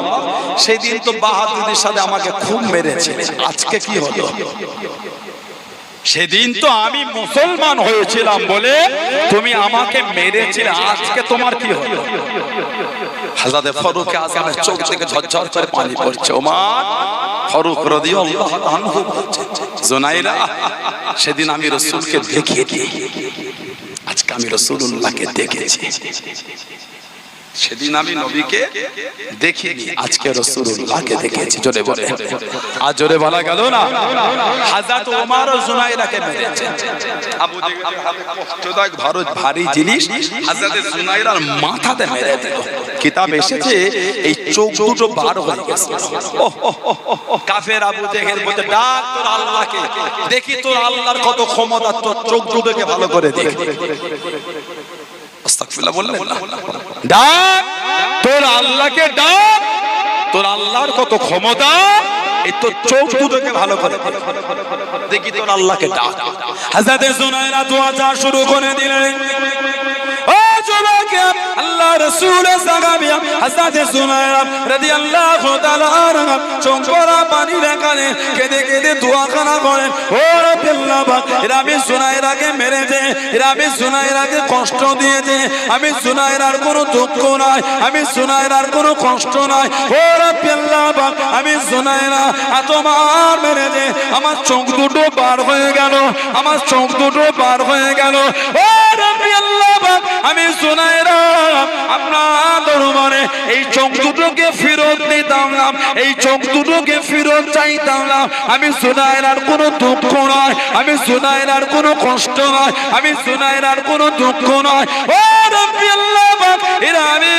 সেদিন তো বাহাদুরির সাথে আমাকে খুব মেরেছে, আজকে কি হলো? সেদিন তো আমি মুসলমান হয়েছিলাম বলে তুমি আমাকে মেরেছিলে, আজকে তোমার কি হলো? হযরত ফারুক আযমের চোখ থেকে ঝরঝর করে পানি পড়ছে। ওমর ফারুক রাদিয়াল্লাহু আনহু বলছে জুনাইরা সেদিন আমি রাসূলকে দেখিনি, আজকে আমি রাসূলুল্লাহকে দেখেছি। সেদিন আমি নবীকে দেখিনি, আজকে রাসূলুল্লাহকে দেখেছি। জোরে বলে আর জোরে বলা গেল না। হযরত ওমর ও জুনাইরাকে মেরেছে। আবু জেহেল হাতে কষ্টদায়ক ভারী জিনিস হযরত জুনাইরার মাথাতে মেরে দিল। কিতাব এসেছে এই চোখ দুটো বার হয়ে গেছে। কাফের আবু জেহেল বলতে ডাক তোর আল্লাহকে, দেখি তোর আল্লাহর কত ক্ষমতা, তোর চোখ দুটোকে ভালো করে দেখ। আস্তাগফিরুল্লাহ বললেন না, ডাক তোর আল্লাহকে, ডাক তোর আল্লাহর কত ক্ষমতা, এই তোর চোখ দুটোকে ভালো করে দেখি তোর আল্লাহকে ডাক। হযরত জুনাইরা দোয়া চা শুরু করে দিলেন। ও যুবক আল্লাহ রাসূলের সাহাবী হযরত জুনাইরা রাদিয়াল্লাহু তাআলা আনহা চোখ ভরা পানি রেখে কেঁদে কেঁদে দোয়া করেন, ও আল্লাহ এরা আমি জুনাইরাকে মেরেছে, এরা আমি জুনাইরাকে কষ্ট দিয়েছে, আমি জুনাইরার কোনো দুঃখ নাই, আমি জুনাইরার কোনো কষ্ট নাই। ও আল্লাহ আমি জুনাইরা এত মার মেরেছে, আমার চোখ দুটো বার হয়ে গেল, আমার চোখ দুটো বার হয়ে গেল। ও আল্লাহ আমি জুনাইরা আপনার দরবারে এই চোখ দুটোকে ফেরত দিতাম না, এই চোখ দুটোকে ফেরত চাইতাম না। আমি জুনাইরার কোনো দুঃখ নয়, আমি জুনাইরার কোনো কষ্ট নয়, আমি জুনাইরার কোনো দুঃখ নয়। ও রব্বি আল্লাহ এরা আমি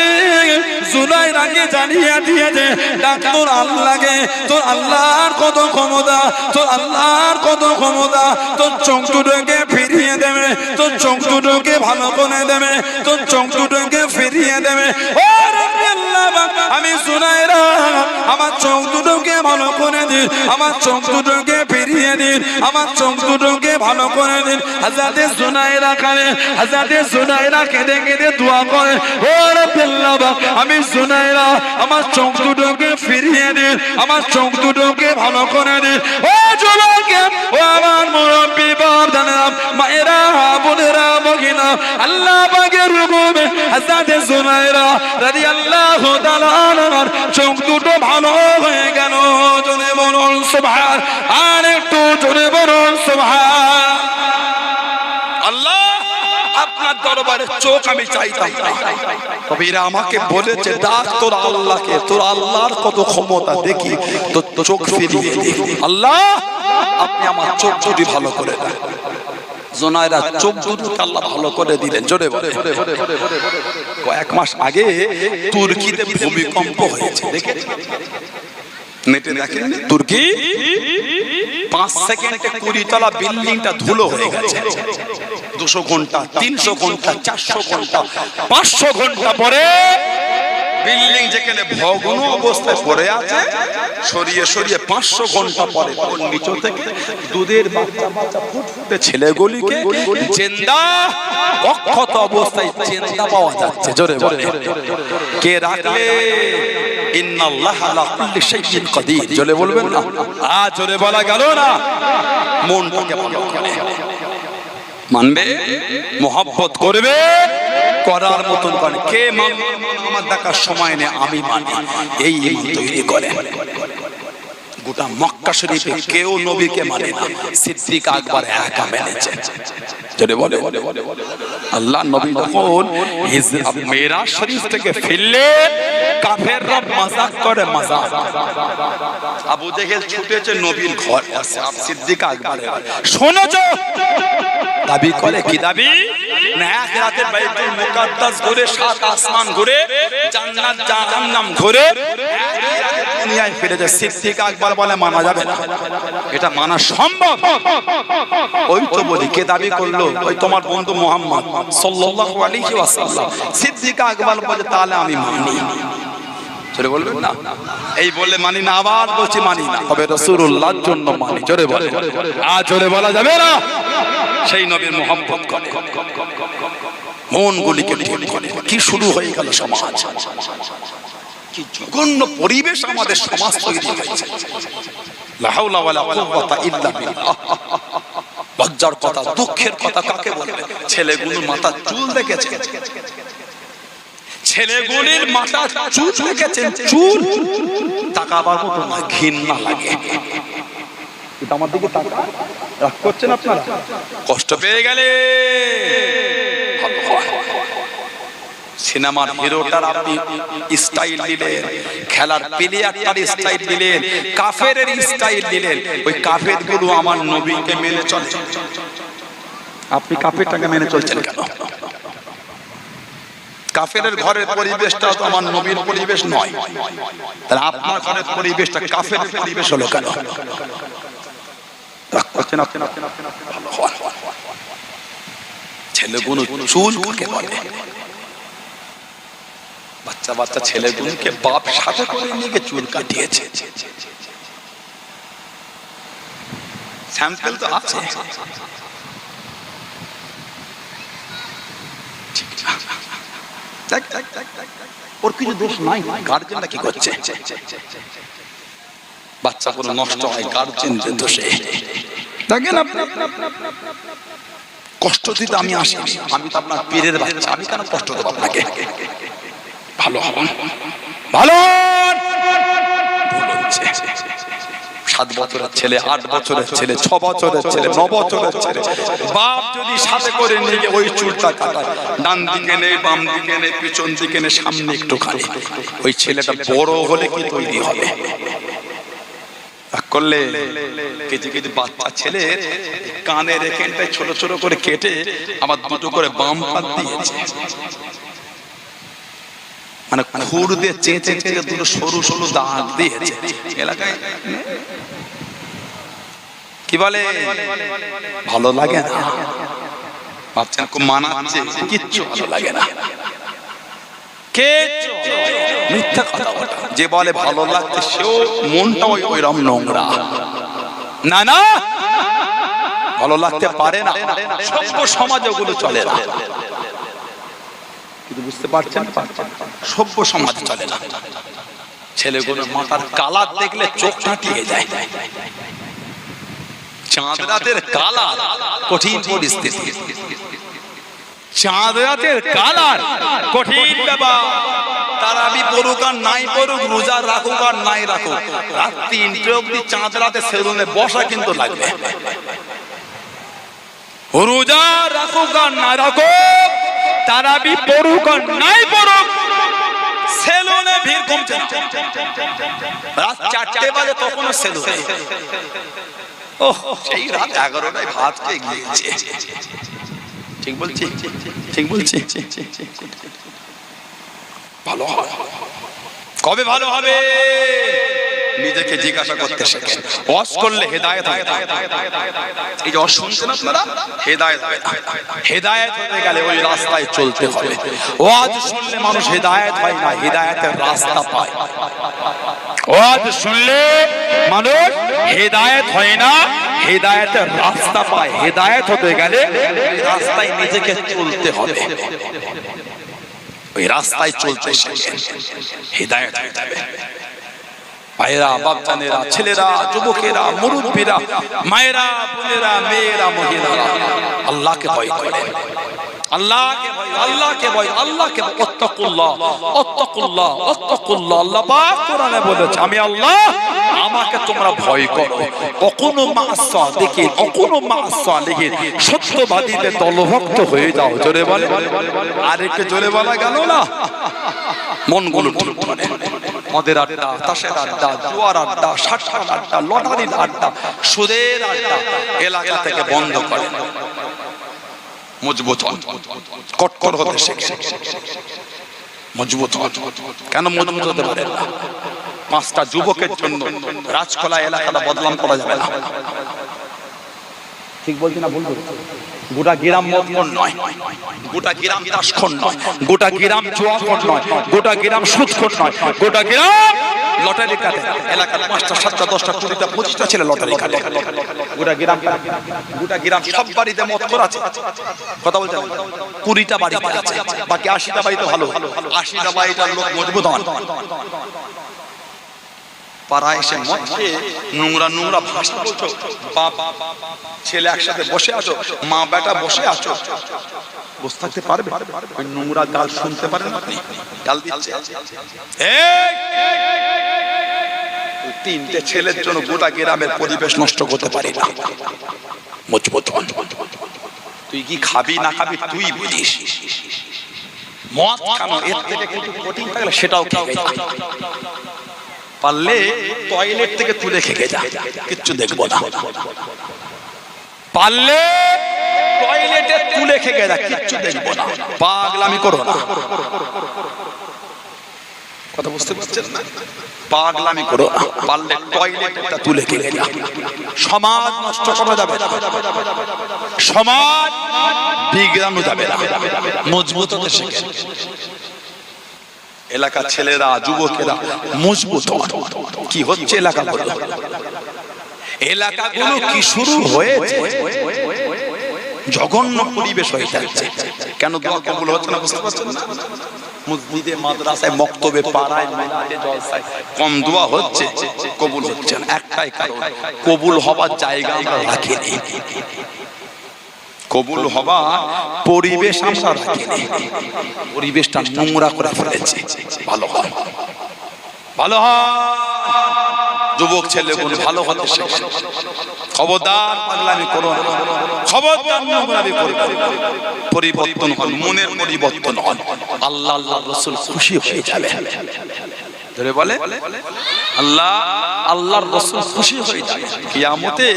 জুনাইরাকে জানিয়ে দিয়েছে ডাক তোর আল্লাহকে, তোর আল্লাহর কত ক্ষমতা, তোর আল্লাহর কত ক্ষমতা, তোর চোখ দুটোকে ফিরিয়ে দেবে, তোর চোখ দুটোকে ভালো করে দেবে, তোর চোখ দুটোকে ফিরিয়ে দেবে। ও রব্বি আল্লাহ আমি জুনাইরা আমার চোখ দুটোকে ভালো করে দিন, আমার চোখ দুটোকে ফিরিয়ে দিন, আমার চোখ দুটোকে ভালো করে দিন। হযরত জুনাইরা কানে হযরত জুনাইরা কেঁদে কেঁদে দোয়া করে, ও রব্বি আল্লাহ আমি জুনাইরা আমার চোখ দুটোকে ফিরিয়ে দিন, আমার চোখ দুটোকে ভালো করে দিন। ও যুবক ও আমার মুরব্বি বাপ দানেরা মায়েরা বোনেরা ভগিনা আল্লাহ পাকের হুকুমে হযরত জুনাইরা রাদিয়াল্লাহু তাআলা আনহার চোখ দুটো ভালো হয়ে গেল। জোরে বলুন সুবহান, আর একটু জোরে বলুন সুবহান আল্লাহ। আপনার দরবারে চোখ আমি চাইতাম, তবে এরা আমাকে বলেছে ডাক তোর আল্লাহকে, তোর আল্লাহর কত ক্ষমতা দেখি, তোর চোখ ফিরিয়ে দে। আল্লাহ আপনি আমার চোখ দুটি ভালো করে দেন। জুনাইরা চোখ দুটোকে আল্লাহ ভালো করে দিলেন। জোরে বলে কয়েক মাস আগে তুর্কিতে ভূমিকম্প হয়েছে, দেখেন নেটে দেখেন, তুর্কি 5 সেকেন্ডে 20 তলা বিল্ডিংটা ধুলো হয়ে গেছে। 200 ঘন্টা 300 ঘন্টা 400 ঘন্টা 500 ঘন্টা পরে বিল্ডিং যেখানে ভগ্ন অবস্থায় পড়ে আছে সরিয়ে সরিয়ে 500 ঘন্টা পরে নিচে থেকে দুধের বাচ্চা বাচ্চা ফুটফুটে ছেলেগুলিকে জিন্দা অক্ষত অবস্থায় জিন্দা পাওয়া যাচ্ছে। জোরে বলে কে রাখলে ইন্নাল্লাহা আলা কুল্লি শাইইন কাদির। জোরে বলবেন না, জোরে বলা গেল না। মনটাকে ভালো করে মানবে, মোহাব্বত করবে, করার মতন করে। কে আমার দেখার সময় নেই, আমি মানি, এই ঈমান তৈরি করে। গোটা মক্কা শরীফে কেউ নবীকে মানে না, সিদ্দিক আকবর একা মেনেছে। যদি বলে আল্লাহ নবী যখন মেরাজ শরীফ থেকে ফিরলেন, কাফেররা মাযাক করে, মাযাক। আবু জেহেল ছুটেছে নবীর ঘরে, সিদ্দিক আকবর শোনেছো দাবি করে, কি দাবি? না এক রাতে বাইতুল মুকাদ্দাস ঘুরে, সাত আসমান ঘুরে, জান্নাত জাহান্নাম ঘুরে দুনিয়ায় ফিরেছে। সিদ্দিক আকবর বলে মানা যাবে না, এটা মানা সম্ভব। ওই তো বলি কে দাবি করলো? ওই তোমার বন্ধু মুহাম্মদ সাল্লাল্লাহু আলাইহি ওয়াসাল্লাম। সিদ্দিক আকবর বলে তাহলে আমি মানি। জোরে বলবেন না? এই বলে মানি না, আবার বলছি মানি না, তবে রাসূলুল্লাহর জন্য মানি। জোরে বলে, আর জোরে বলা যাবে না। সেই নবীর মুহাব্বত করে, মনগুলিকে ঠিক করে। কি শুরু হয়ে গেল সমাজ, কি জঘন্য পরিবেশ আমাদের সমাজ তৈরি হয়েছে। লা হাওলা ওয়ালা কুওয়াতা ইল্লা বিল্লাহ। লজ্জার কথা, দুঃখের কথা কাকে বলবে? ছেলেগুলোর মাথা চুল দেখেছে, ছেলেগুলির মাথা চুল দেখেছেন, চুল তাকাবার মতো না, ঘৃণা লাগে। এটা আমার দিকে তাকা, রাগ করছেন আপনারা? কষ্ট পেয়ে গেলে সিনেমার হিরোটার আপনি স্টাইল দিলেন, খেলার প্লেয়ারটার স্টাইল দিলেন, কাফেরের স্টাইল দিলেন। ওই কাফের গুলো আমার নবীকে মেনে চলে, আপনি কাফেরটাকে মেনে চলছেন কেন? কাফেরের ঘরের পরিবেশটা তো আমার নবীর পরিবেশ নয়, তাহলে আপনার ঘরের পরিবেশটা কাফের পরিবেশ হলো কেন? ছেলেগুলো চুল কাকে বলে? বাচ্চা বাচ্চা ছেলেগুলোকে বাপ সাথে করে নিয়ে চুল কাটিয়েছে। স্যাম্পল তো আছে। ওর কিছু দোষ নাই, গার্জেনরা কি করছে? বাচ্চা কোনো নষ্ট হয় গার্জেনদের দোষে। দেখেন আপনি, কষ্ট দিতে আমি আসিনি, আমি তো আপনার পীরের বাচ্চা, আমি কেন কষ্ট দেবো আপনাকে? ভালো হবেন, ভালো 7 বছরের ছেলে, 8 বছরের ছেলে, 6 বছরের ছেলে, 9 বছরের ছেলে, বাপ যদি সাথে করে নিয়ে ওই চুলটা কাটায়, ডান দিকে নেই, বাম দিকে নেই, পিছন দিকে নেই, সামনে একটু খালি, ওই ছেলেটা বড় হলে কি তৈরি হবে? করলে কিছু কিছু বাচ্চা ছেলে কানের এখানটায় ছোট ছোট করে কেটে আবার দুটো করে বাম পাত দিয়েছে, মানে খুর দিয়ে চেঁচে চেঁচে দুটো সরু সরু দাঁত দিয়েছে। এলাকায় কি বলে, ভালো লাগে না? বাচ্চা খুব মানাচ্ছে, কিচ্ছু ভালো লাগে না। মিথ্যা কথা বলে, যে বলে ভালো লাগছে সেও মনটা ওইরকম নোংরা। না না, ভালো লাগতে পারে না, সভ্য সমাজে ওগুলো চলে না। কিন্তু বুঝতে পারছেন, সভ্য সমাজ চলে না। ছেলেগুলো মাথার কালার দেখলে চোখ ফাটিয়ে যায়। চাঁদ রাতের কালার, কঠিন পরিস্থিতি। চাঁদ রাতের কালার, কঠিন ব্যাপার। তারাবি পড়ুক আর নাই পড়ুক, রোজা রাখুক আর নাই রাখুক, রাত 3টে অবধি চাঁদ রাতে সেলুনে বসা কিন্তু লাগবে। রোজা রাখুক আর না রাখুক, তারাবি পড়ুক আর নাই পড়ুক, সেলুনে ভিড় কমছে না। রাত 4টে বাজে তখনও সেলুনে। ওহ, সেই রাত 11টায় ভাত খেয়ে গিয়েছে। ঠিক বলছি, ঠিক বলছি। ভালো হবে, কবে ভালো হবে নিজেকে জিজ্ঞাসা করতে শেখেন। ওয়াজ করলে হেদায়েত হয়। এই যে ওয়াজ শুনছেন আপনারা, হেদায়েত হয়। হেদায়েত হতে গেলে ওই রাস্তায় চলতে হবে। ওয়াজ শুনলে মানুষ হেদায়েত হয় না, হেদায়েতের রাস্তা পায়। ওয়াজ শুনলে মানুষ হেদায়েত হয় না, হেদায়েতের রাস্তা পায়। হেদায়েত হতে গেলে রাস্তায় নিজেকে চলতে হবে, ওই রাস্তায় চলতে শেখেন, হেদায়েত হয়ে যাবে। ভাইরা, বাপজানেরা, ছেলেরা, যুবকেরা, মুরব্বীরা, মায়েরা, বোনেরা, মেয়েরা, মহিলারা, আল্লাহকে ভয় করে। আল্লাহকে ভয়, আল্লাহকে ভয়, আল্লাহকে ভয়। আত্তাকুল্লাহ, আত্তাকুল্লাহ, আত্তাকুল্লাহ। আল্লাহ পাক কোরআনে বলেছে আমি আল্লাহ, আমাকে তোমরা ভয় করো। অকুনু মা'আস সাদিকিন, অকুনু মা'আস সালিহিন, সত্যবাদীদের দলভুক্ত হয়ে যাও। জোরে বলে, আর একটু জোরে বলা গেল না? মনগুলো ঠিক করে। মদের আড্ডা, তাসের আড্ডা, জুয়ার আড্ডা, সাট্টার আড্ডা, লটারির আড্ডা, সুদের আড্ডা এলাকা থেকে বন্ধ করে মজবুত হন, কট্টর হতে শেখে। মজবুত হন। কেন মজবুত হতে পারেন না? 5টা যুবকের জন্য রাজকলা এলাকাটা বদনাম করা যাবে না। ঠিক বলছি না ভুল বলছি? গোটা গ্রাম মদখোর নয়, গোটা গ্রাম তাসখোর নয়, গোটা গ্রাম জুয়াখোর নয়, গোটা গ্রাম সুদখোর নয়, গোটা গ্রাম লটারি কাটে। এলাকার 5টা 7টা 10টা 20টা 25টা ছেলে লটারি কাটে। গোটা গ্রাম, গোটা গ্রাম সব বাড়িতে মদখোর আছে। কথা বলতে 20টা বাড়িতে আছে, বাকি 80টা বাড়িতে ভালো, 80টা বাড়িটার লোক মজবুত হন। পাড়ায় এসে মদ খেয়ে নোংরা নোংরা ভাষা বলছো, বাপ ছেলে একসাথে বসে আছো, মা বেটা বসে আছো, বসে থাকতে পারবে? ওই নোংরা গাল শুনতে পারেন আপনি? গাল দিচ্ছে। 3টে ছেলের জন্য গোটা গ্রামের পরিবেশ নষ্ট করতে পারি না। মজবুত হন। তুই কি খাবি না খাবি তুই বুঝিস। মদ খানো এর থেকে কিছু কঠিন থাকলে সেটাও খেয়ে যা। পারলে টয়লেট থেকে তুলে খেয়ে যা, কিচ্ছু দেখবো না। পারলে টয়লেটে তুলে খেয়ে যা, কিচ্ছু দেখবো না। পাগলামি করো না। কথা বুঝতে পারছেন না? পাগলামি করো না। পারলে টয়লেটটা তুলে খেয়ে যা। সমাজ নষ্ট করা যাবে না, সমাজ বিগড়ানো যাবে না। মজবুত হতে শিখে এলাকার ছেলেরা, যুবকেরা মজবুত হন। কি হচ্ছে এলাকাগুলো? এলাকাগুলো কি শুরু হয়েছে? জঘন্য পরিবেশ হয়ে যাচ্ছে। কেন দোয়া কবুল হচ্ছে না বুঝতে পারছেন না? মসজিদে, মাদ্রাসায়, মক্তবে, পাড়ায়, মিলাদে, জলসায় কম দোয়া হচ্ছে, কবুল হচ্ছে না। একটাই কারণ, কবুল হবার জায়গা আমরা রাখিনি। কবুল হবা পরিবেশ আমরা রাখিনি, পরিবেশটা নোংরা করে ফেলেছে। ভালো হয়, ভালো হয়। যুবক ছেলেগুলো ভালো হতে শেখে। খবরদার পাগলামি করো না, খবরদার নোংরামি করো না। পরিবর্তন হন, মনের পরিবর্তন হন। আল্লাহ আল্লাহ রাসূল খুশি হয়ে যাবে। ধরে বলে আল্লাহ আল্লাহর রাসূল খুশি হয়ে যাবে। কিয়ামতে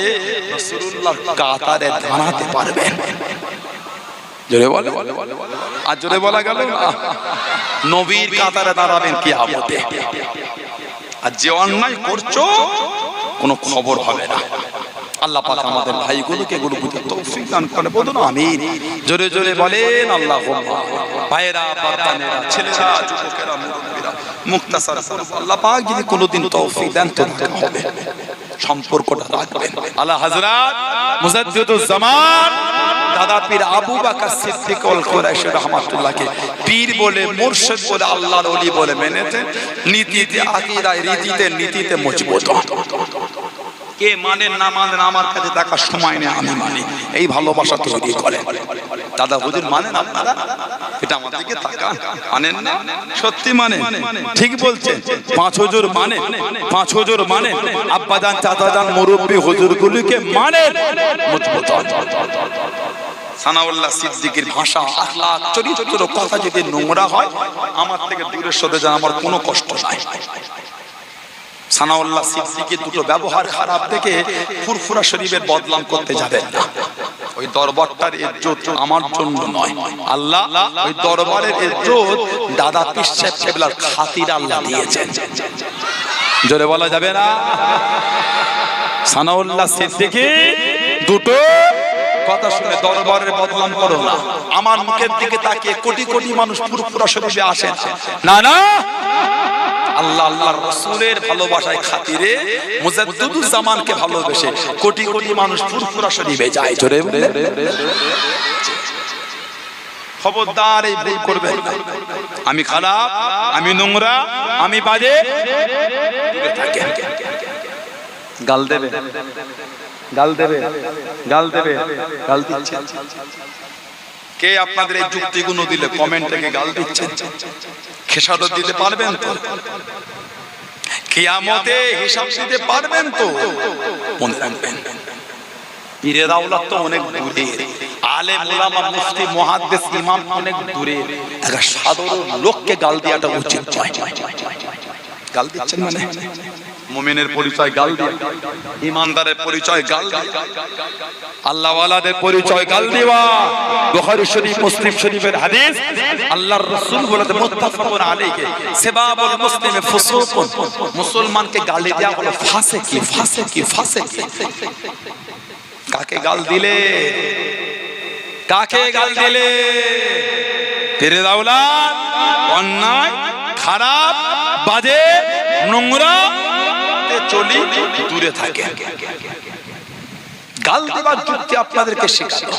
রাসূলুল্লাহর কাতারে দাঁড়াতে পারবেন। জোরে বলে, আর জোরে বলা গেল না? নবীর কাতারে দাঁড়াবেন কিয়ামতে। আর যে অন্যায় করছো কোনো খবর হবে না। আল্লাহ পাক আমাদের ভাইগুলোকে এগুলো বুঝতে তৌফিক দান করে। বলুন আমিন। জোরে জোরে বলেন আল্লাহুম্মা। ভাইরা, বাচ্চারা, ছেলেরা, যুবকেরা, মুরব্বিরা, মুক্তাসার আল্লাহ পাক যদি কোনোদিন তৌফিক দেন তো হবে, সম্পর্কটা রাখবেন। আলা হযরত মুজাদ্দিদুজ জামান দাদা পীর আবু বকর সিদ্দিক আল কুরাইশি রাহমাতুল্লাহকে পীর বলে, মুর্শিদ বলে, আল্লাহর ওলি বলে মেনেছেন। নীতিতে, আকীদায়, রীতিতে, নীতিতে মজবুত। কে মানেন না মানেন আমার কাছে দেখার সময় নেই, আমি মানি। এই ভালোবাসা তৈরি করে। দাদা হুজুর মানেন আপনারা? এটা আমার দিকে তাকান। মানেন না? সত্যি মানেন? ঠিক বলছেন। 5 হুজুর মানেন, 5 হুজুর মানেন। আব্বাজান, চাচাজান, মুরব্বি হুজুরগুলিকে মানেন। মজবুত হন। সানাউল্লাহ সিদ্দিকীর ভাষা, আখলাক, চরিত্র, কথা যদি নোংরা হয় আমার থেকে দূরে সরে যান, আমার কোনো কষ্ট নাই। সানাউল্লাহ সিদ্দিকীর দুটো ব্যবহার খারাপ দেখে ফুরফুরা শরীফের বদনাম করতে যাবেন না। ওই দরবারটার ইজ্জত আমার জন্য নয়, আল্লাহ ওই দরবারের ইজ্জত দাদা পীর সাহেব কেবলার খাতির আল্লাহ দিয়েছেন। জোরে বলা যাবে না? সানাউল্লাহ সিদ্দিকী দুটো কথা শুনে দরবারের বদনাম করো না। আমার মুখের দিকে তাকিয়ে কোটি কোটি মানুষ ফুরফুরা শরীফে আসেন না, না। আল্লাহ আল্লাহর রাসূলের ভালোবাসায় খাতিরে মুজাদ্দিদুজ জামানকে ভালোবেসে কোটি কোটি মানুষ ফুরফুরা শরীফে যায়। জোরে বলে খবরদার এই ভুল করবেন না। আমি খারাপ, আমি নোংরা, আমি বাজে, গাল দেবে, গাল দেবে, গাল দেবে, গাল দিচ্ছে। কে আপনাদের এই যুক্তিগুলো দিলে কমেন্টে কে গাল দিচ্ছেন? খেসারত দিতে পারবেন তো? কিয়ামতে হিসাব দিতে পারবেন তো? মনে রাখবেন, পীরের আওলাদ তো অনেক দূরে, আলেম ওলামা মুফতি মুহাদ্দিস ইমাম অনেক দূরে। একটা সাধারণ লোককে গাল দেওয়াটা উচিত নয়। গাল দিচ্ছেন মানে মুমিনের পরিচয় গাল দিয়ে, ইমানদারের পরিচয় গাল দিয়ে, আল্লাহ ওয়ালাদের পরিচয় গাল দেওয়া। বুখারী শরীফ মুসলিম শরীফের হাদিস, আল্লাহর রাসূল বলেছেন মুত্তাফাকুন আলাইহি সিবাবুল মুসলিমি ফুসুকুন, মুসলমানকে গালি দেওয়া হলো ফাসিকি ফাসিকি ফাসিকি। কাকে গাল দিলে? কাকে গাল দিলে? পীরের আওলাদ অন্যায় খারাপ বাজে নোংরা চলি দূরে থাকে। গাল দেবার যুক্তি আপনাদেরকে শেখানো।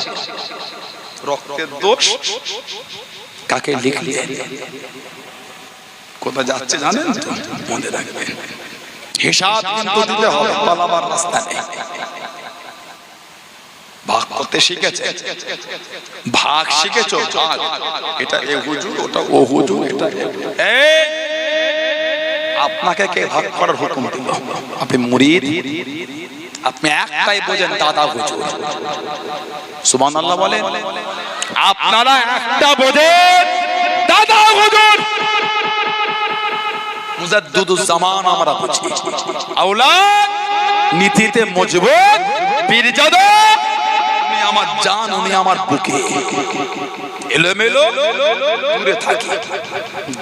রক্তের দোষ কাকে লিখলে কোথায় যাচ্ছে জানেন তো? মনে রাখবেন, হিসাব কিন্তু দিতে হবে, পালাবার রাস্তা নেই। ভাগ করতে শিখেছে, ভাগ শিখেছো, ভাগ এটা এ হুজুর, ওটা ও হুজুর, এটা আপনাকে কে ভাগ করার হুকুম দিল? আপনি মুরিদ, আপনি একটাই বোঝেন দাদা হুজুর। সুবহানাল্লাহ বলেন। আপনারা একটা বোঝেন দাদা হুজুর। মুজাদ্দিদুজ জামান আমরা বুঝি, আওলাদ নীতিতে মজবুত, পীরজাদা উনি আমার জান, উনি আমার বুকে। এলোমেলো দূরে থাকি,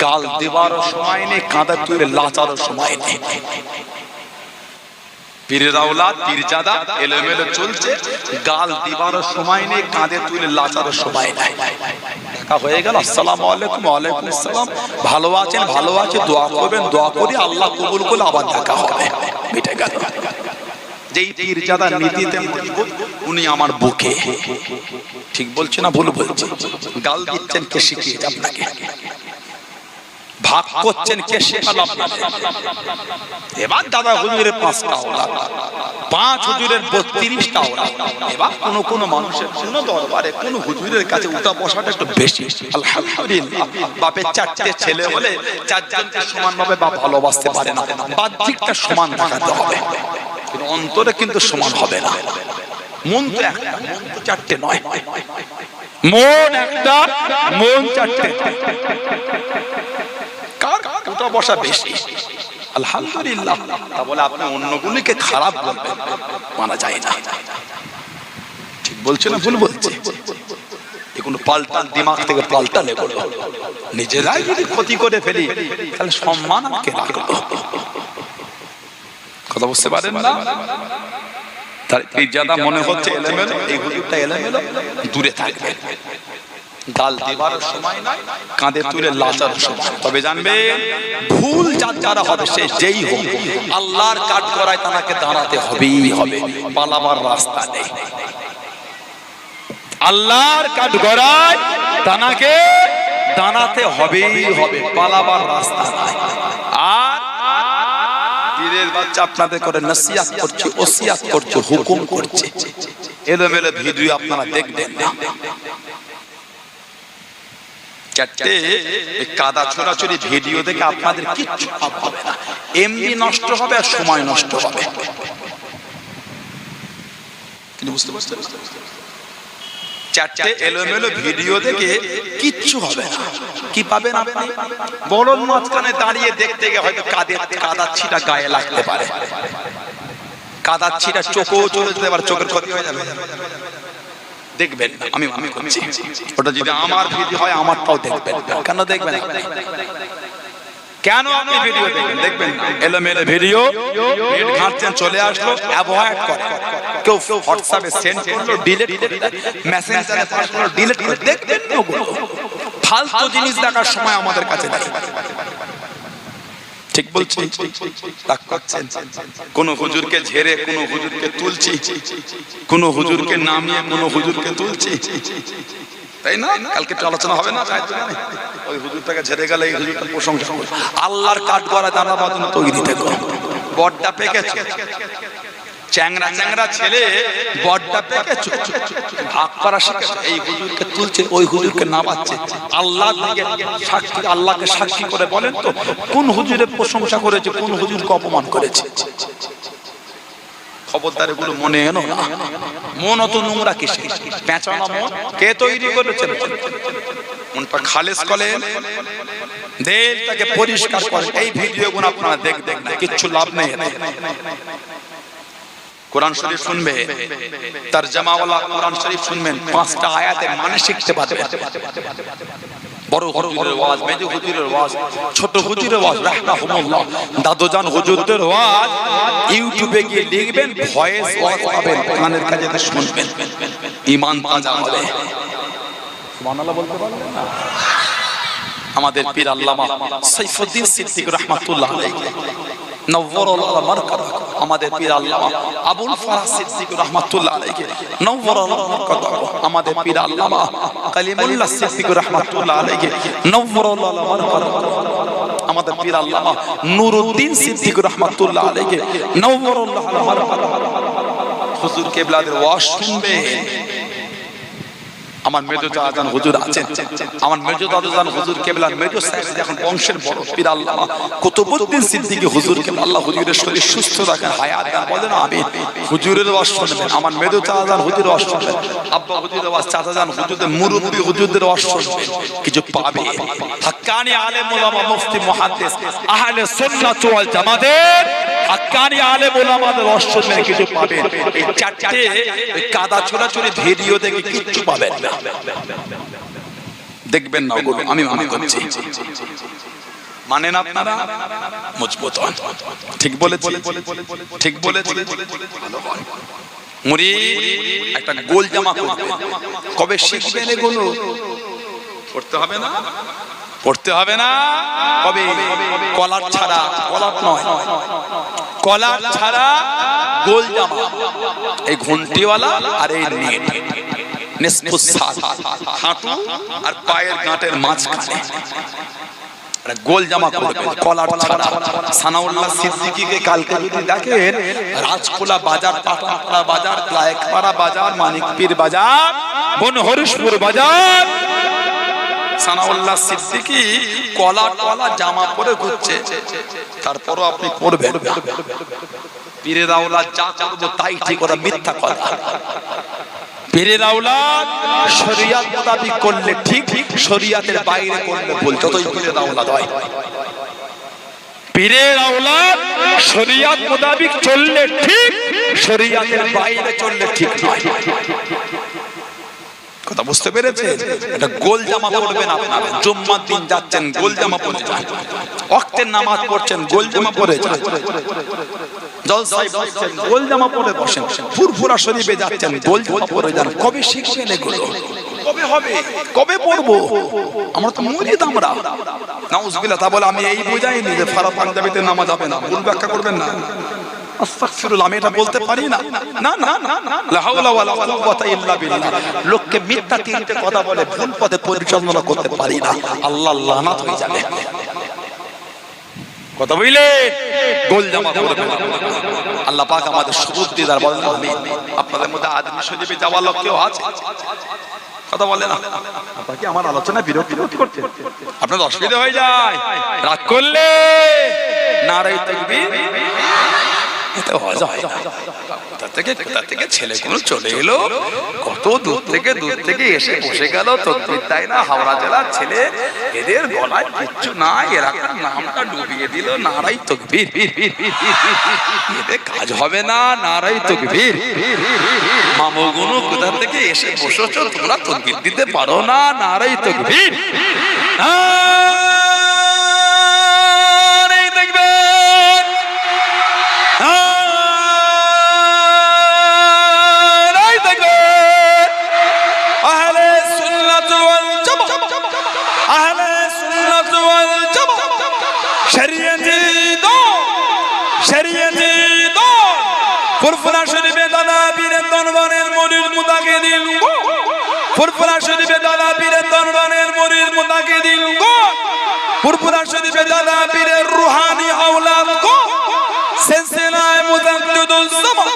গাল দেবার সময় নেই, কাঁধে তুলে লাচারও সময় নেই। পীরের আওলাদ পীরজাদা এলোমেলো চলছে, গাল দিবার সময় নেই, কাঁধে তুলে লাচারও সময় নেই। দেখা হয়ে গেল, আসসালামু আলাইকুম, ওয়ালাইকুম আসসালাম, ভালো আছেন? ভালো আছে, দোয়া করবেন, দোয়া করি, আল্লাহ কবুল করলে আবার দেখা হবে, মিটে গেল। যেই পীরজাদা নীতিতে মজবুত, উনি আমার বুকে। ঠিক বলছে না ভুল বলছে? গাল দিচ্ছেন কে শিখিয়েছে আপনাকে? ভাগ করছেন কে শেখালো আপনাকে? এবার দাদা হুজুরের 5টা আওলাদ, 5 হুজুরের 32টা আওলাদ। এবার কোন মানুষের কোন দরবারে কোন হুজুরের কাছে উঠা বসাটা একটু বেশি। আলহামদুলিল্লাহ, বাপের 4টে ছেলে হলে 4 জনকে সমানভাবে বাপ ভালোবাসতে পারে না, বাহ্যিকটা সমান দেখাতে হবে, কিন্তু অন্তরে কিন্তু সমান হবে না। মন তো একটা, মন তো 4টে নয়, মন একটা, মন 4টে। উঠা বসা বেশি, আলহামদুলিল্লাহ। তা বলে আপনি অন্যগুলিকে খারাপ বলবেন, মানা যায় না। ঠিক বলছে না ভুল বলছে? এগুলো পাল্টান, দিমাগ থেকে পাল্টালে বলো। নিজেরাই যদি ক্ষতি করে ফেলি তাহলে সম্মান আমাকে রাখলো। কথা বুঝতে পারেন না? তার পীরজাদা মনে হচ্ছে এলোমেলো, এই হুজুরটা এলোমেলো, দূরে থাকবে। গাল দিবার সময় নাই, কাঁধে তুলে লাচার সময়। তবে জানবে, ভুল যারা হবে সে যেই হোক, আল্লাহর কাজ করায় তাকে দাঁড়াতে হবেই হবে, পালাবার রাস্তা নেই। আল্লাহর কাজ করায় তাকে দাঁড়াতে হবেই হবে, পালাবার রাস্তা নাই। আর পীরের বাচ্চা আপনাদের করে নসিহত করছে, ওসিয়াত করছে, হুকুম করছে, এলোমেলো ভিডিও আপনারা দেখবেন না। 4টে কাদা ছোড়াছড়ি ভিডিও দেখে আপনাদের কিচ্ছু লাভ হবে না, এমনি নষ্ট হবে আর সময় নষ্ট হবে। কিন্তু বুঝতে পারছেন, 4টে এলোমেলো ভিডিও দেখে কিচ্ছু হবে না। কি পাবেন আপনি? বড় মাঝখানে দাঁড়িয়ে দেখতে গিয়ে হয়তো কাদার ছিটা গায়ে লাগতে পারে, কাদার ছিটা চোখেও চলে যেতে পারে, চোখের ক্ষতি হয়ে যাবে। দেখবেন না, আমি করছি, ওটা যদি আমার ভিডিও হয় আমারটাও দেখবেন। কেন দেখবেন? কেন আপনি ভিডিও দেখবেন? দেখবেন না, এলোমেলো ভিডিও ঘাঁটছেন, চলে আসলো, অ্যাভয়েড করে। কেউ হোয়াটসঅ্যাপে সেন্ড করলো, ডিলিট করে, মেসেঞ্জারে পাস করলো, ডিলিট করে। দেখবেন না, ওগুলো ফালতু জিনিস দেখার সময় আমাদের কাছে নেই। ঠিক বলছি? রাগ করছেন? কোন হুজুরকে ঝেড়ে কোন হুজুরকে তুলছি, কোন হুজুরকে নামিয়ে কোন হুজুরকে তুলছি, তাই না? কালকে তো আলোচনা হবে না, ওই হুজুরটাকে ঝেড়ে গেলে এই হুজুরটার প্রশংসা করবে। আল্লাহর কাঠ করা দানা বাঁধানো তৈরি থেকো, বড়টা পেকেছে, চ্যাংরা চ্যাংরা ছেলে বড়টা পেকে ভাগ করা শিখেছে। এই হুজুরকে তুলছে, ওই হুজুরকে নামাচ্ছে। আল্লাহ থেকে সাক্ষী, আল্লাহকে সাক্ষী করে বলেন তো কোন হুজুরের প্রশংসা করেছে, কোন হুজুরকে অপমান করেছে? খবরদার এগুলো মনে এনো না। মন অত নোংরা কিসে? পেঁচানো মন কে তৈরি করেছেন? মনটা খালেস করেন, দেশটাকে পরিষ্কার করেন। এই ভিডিওগুলো আপনারা দেখবেন না, কিচ্ছু লাভ নেই। কোরআন শরীফ শুনবে, তরজমাওয়ালা কোরআন শরীফ শুনবেন, 5টা আয়াতের মানে শিখতে পারবেন। বড় হুজুরের ওয়াজ, মেজো হুজুরের ওয়াজ, ছোট হুজুরের ওয়াজ, রাহমাহুল্লাহ, দাদুজান হুজুরদের ওয়াজ ইউটিউবে গিয়ে লিখবেন, ভয়েস ওয়াজ পাবেন, কানের কাছে শুনবেন, ঈমান তাজা হবে। সুবহানাল্লাহ বলতে পারবেন না? আমাদের পীর আল্লামা সাইফুদ্দিন সিদ্দিক রাহমাতুল্লাহ আলাইহি, নওয়ারাল্লাহু মারকাদাহু, আমাদের পীর আল্লামা আবুল ফারাজ সিদ্দিক রাহমাতুল্লাহ আলাইহি, নওয়ারাল্লাহু মারকাদাহু, আমাদের পীর আল্লামা কালিমুল্লাহ সিদ্দিক রাহমাতুল্লাহ আলাইহি, নওয়ারাল্লাহু মারকাদাহু, আমাদের পীর আল্লামা নুরউদ্দিন সিদ্দিক রাহমাতুল্লাহ আলাইহি, নওয়ারাল্লাহু মারকাদাহু। হুজুর কিবলাদের ওয়াজ শুনবে। আমার মেজো দাদাজান হুজুর আছেন, আমার মেজো দাদাজান হুজুর কেবলার মেজো সাহেব যখন বংশের বড় পীর আল্লামা কুতুবউদ্দিন সিদ্দিকী হুজুর কেবলা, আল্লাহ হুজুরের শরীর সুস্থ রাখেন, হায়াত দেন, বলেন আমিন। হুজুরের ওয়াজ শুনবেন, আমার মেজো দাদাজান হুজুরের ওয়াজ শুনবেন, আব্বা হুজুরের ওয়াজ, চাচাজান হুজুরদের, মুরব্বি হুজুরদের ওয়াজ শুনবেন, কিছু পাবে। হাক্কানি আলেম ওলামা, মুফতি, মুহাদ্দিস, আহলে সুন্নাত ওয়াল জামাতের হাক্কানি আলেম ওলামাদের ওয়াজ শুনবেন, কিছু পাবেন। এই চারটে কাদা ছোড়াছুড়ি ভিডিও দেখে কিচ্ছু পাবেন না, দেখবেন না। ওগুলো আমি মানা করছি, মানেন আপনারা? মজবুত হন। ঠিক বলেছি, ঠিক বলেছি। মুরিদ একটা গোল জামা করবে, কবে শিখবেন এগুলো? পড়তে হবে না, পড়তে হবে না। কবে? কলার ছাড়া, কলার নয়, কলার ছাড়া গোল জামা, এই ঘন্টিওয়ালা আর এই নেট, হাঁটু আর পায়ের গাঁটের মাঝখানে গোল জামা করবে, কলার ছাড়া। সানাউল্লাহ সিদ্দিকীকে কালকে যদি দেখেন, রাজখোলা বাজার, পাটনাপাড়া বাজার, লায়েকপাড়া বাজার, মানিকপীর বাজার, বনহরিশপুর বাজার, সানাউল্লাহ সিদ্দিকী কলা জামা পরে ঘুরছে। তারপরও আপনি করবেন না। পীরের আওলাদ যা করবো তাই ঠিক, ওরা মিথ্যা কথা। পীরের আওলাদ শরিয়ত মোতাবেক করলে ঠিক, শরিয়তের বাইরে করলে ভুল, যতই পীরের আওলাদ হয়। পীরের আওলাদ শরিয়ত মোতাবেক চললে ঠিক, শরিয়তের বাইরে চললে ঠিক নয়। কথা বুঝতে পেরেছেন? এটা গোল জামা পরবেন আপনারা। জুম্মার দিন যাচ্ছেন, গোল জামা পরে যান। ওয়াক্তের নামাজ পড়ছেন, গোল জামা পরে যান। জলসায় বসছেন, গোল জামা পরে বসেন। ফুরফুরা শরীফে যাচ্ছেন, গোল জামা পরে যান। কবে শিখছেন এগুলো? কবে হবে? কবে পড়বো? আমরা তো মুরিদ। আমরা নাউজুবিল্লাহ। তা বলে আমি এই বুঝাইনি যে ফারা পাঞ্জাবিতে নামাজ হবে না। ভুল ব্যাখ্যা করবেন না। আস্তাগফিরুল্লাহ, আমি এটা বলতে পারি না। না না না, লা হাওলা ওয়ালা কুওয়াতা ইল্লা বিল্লাহ। লোককে মিথ্যা তিনটে কথা বলে ভুল পথে পরিচালনা করতে পারি না, আল্লাহ লানাত হয়ে যাবে। কথা বুঝলে? গোল জামা পরবে না। আল্লাহ পাক আমাদের সুবুদ্ধ দিদার, বলেন আমিন। আপনাদের মধ্যে আদমি শরীফে যাওয়ার লোক কেউ আছে? কথা বলে না। আপনারা কি আমার আলোচনা বিরক্তি করছেন? আপনাদের অসুবিধা হয়ে যায় রাগ করলে? নারে তাকবীর। কোথা থেকে ছেলেগুলো চলে এলো, কত দূর থেকে এসে বসে গেল। তকবীর তাই না, হাওড়া জেলার ছেলে, এদের গলায় কিচ্ছু নাই, এলাকার নামটা ডুবিয়ে দিল। নারাই তাকবীর। এতে কাজ হবে না, নারাই তাকবীর। মামুগুনো কোথা থেকে এসে বসেছো, তোমরা তাকবীর দিতে পারো না, নারাই তাকবীর। ফুরফুরা শরীফে দাদা পীরের দরবারের মুরিদ মুতাকিদিন গো, ফুরফুরা শরীফে দাদা পীরের দরবারের মুরিদ মুতাকিদিন গো, ফুরফুরা শরীফে দাদা পীরের রুহানি আওলাদ গো, সিলসিলায়ে মুজাদ্দিদুল জামান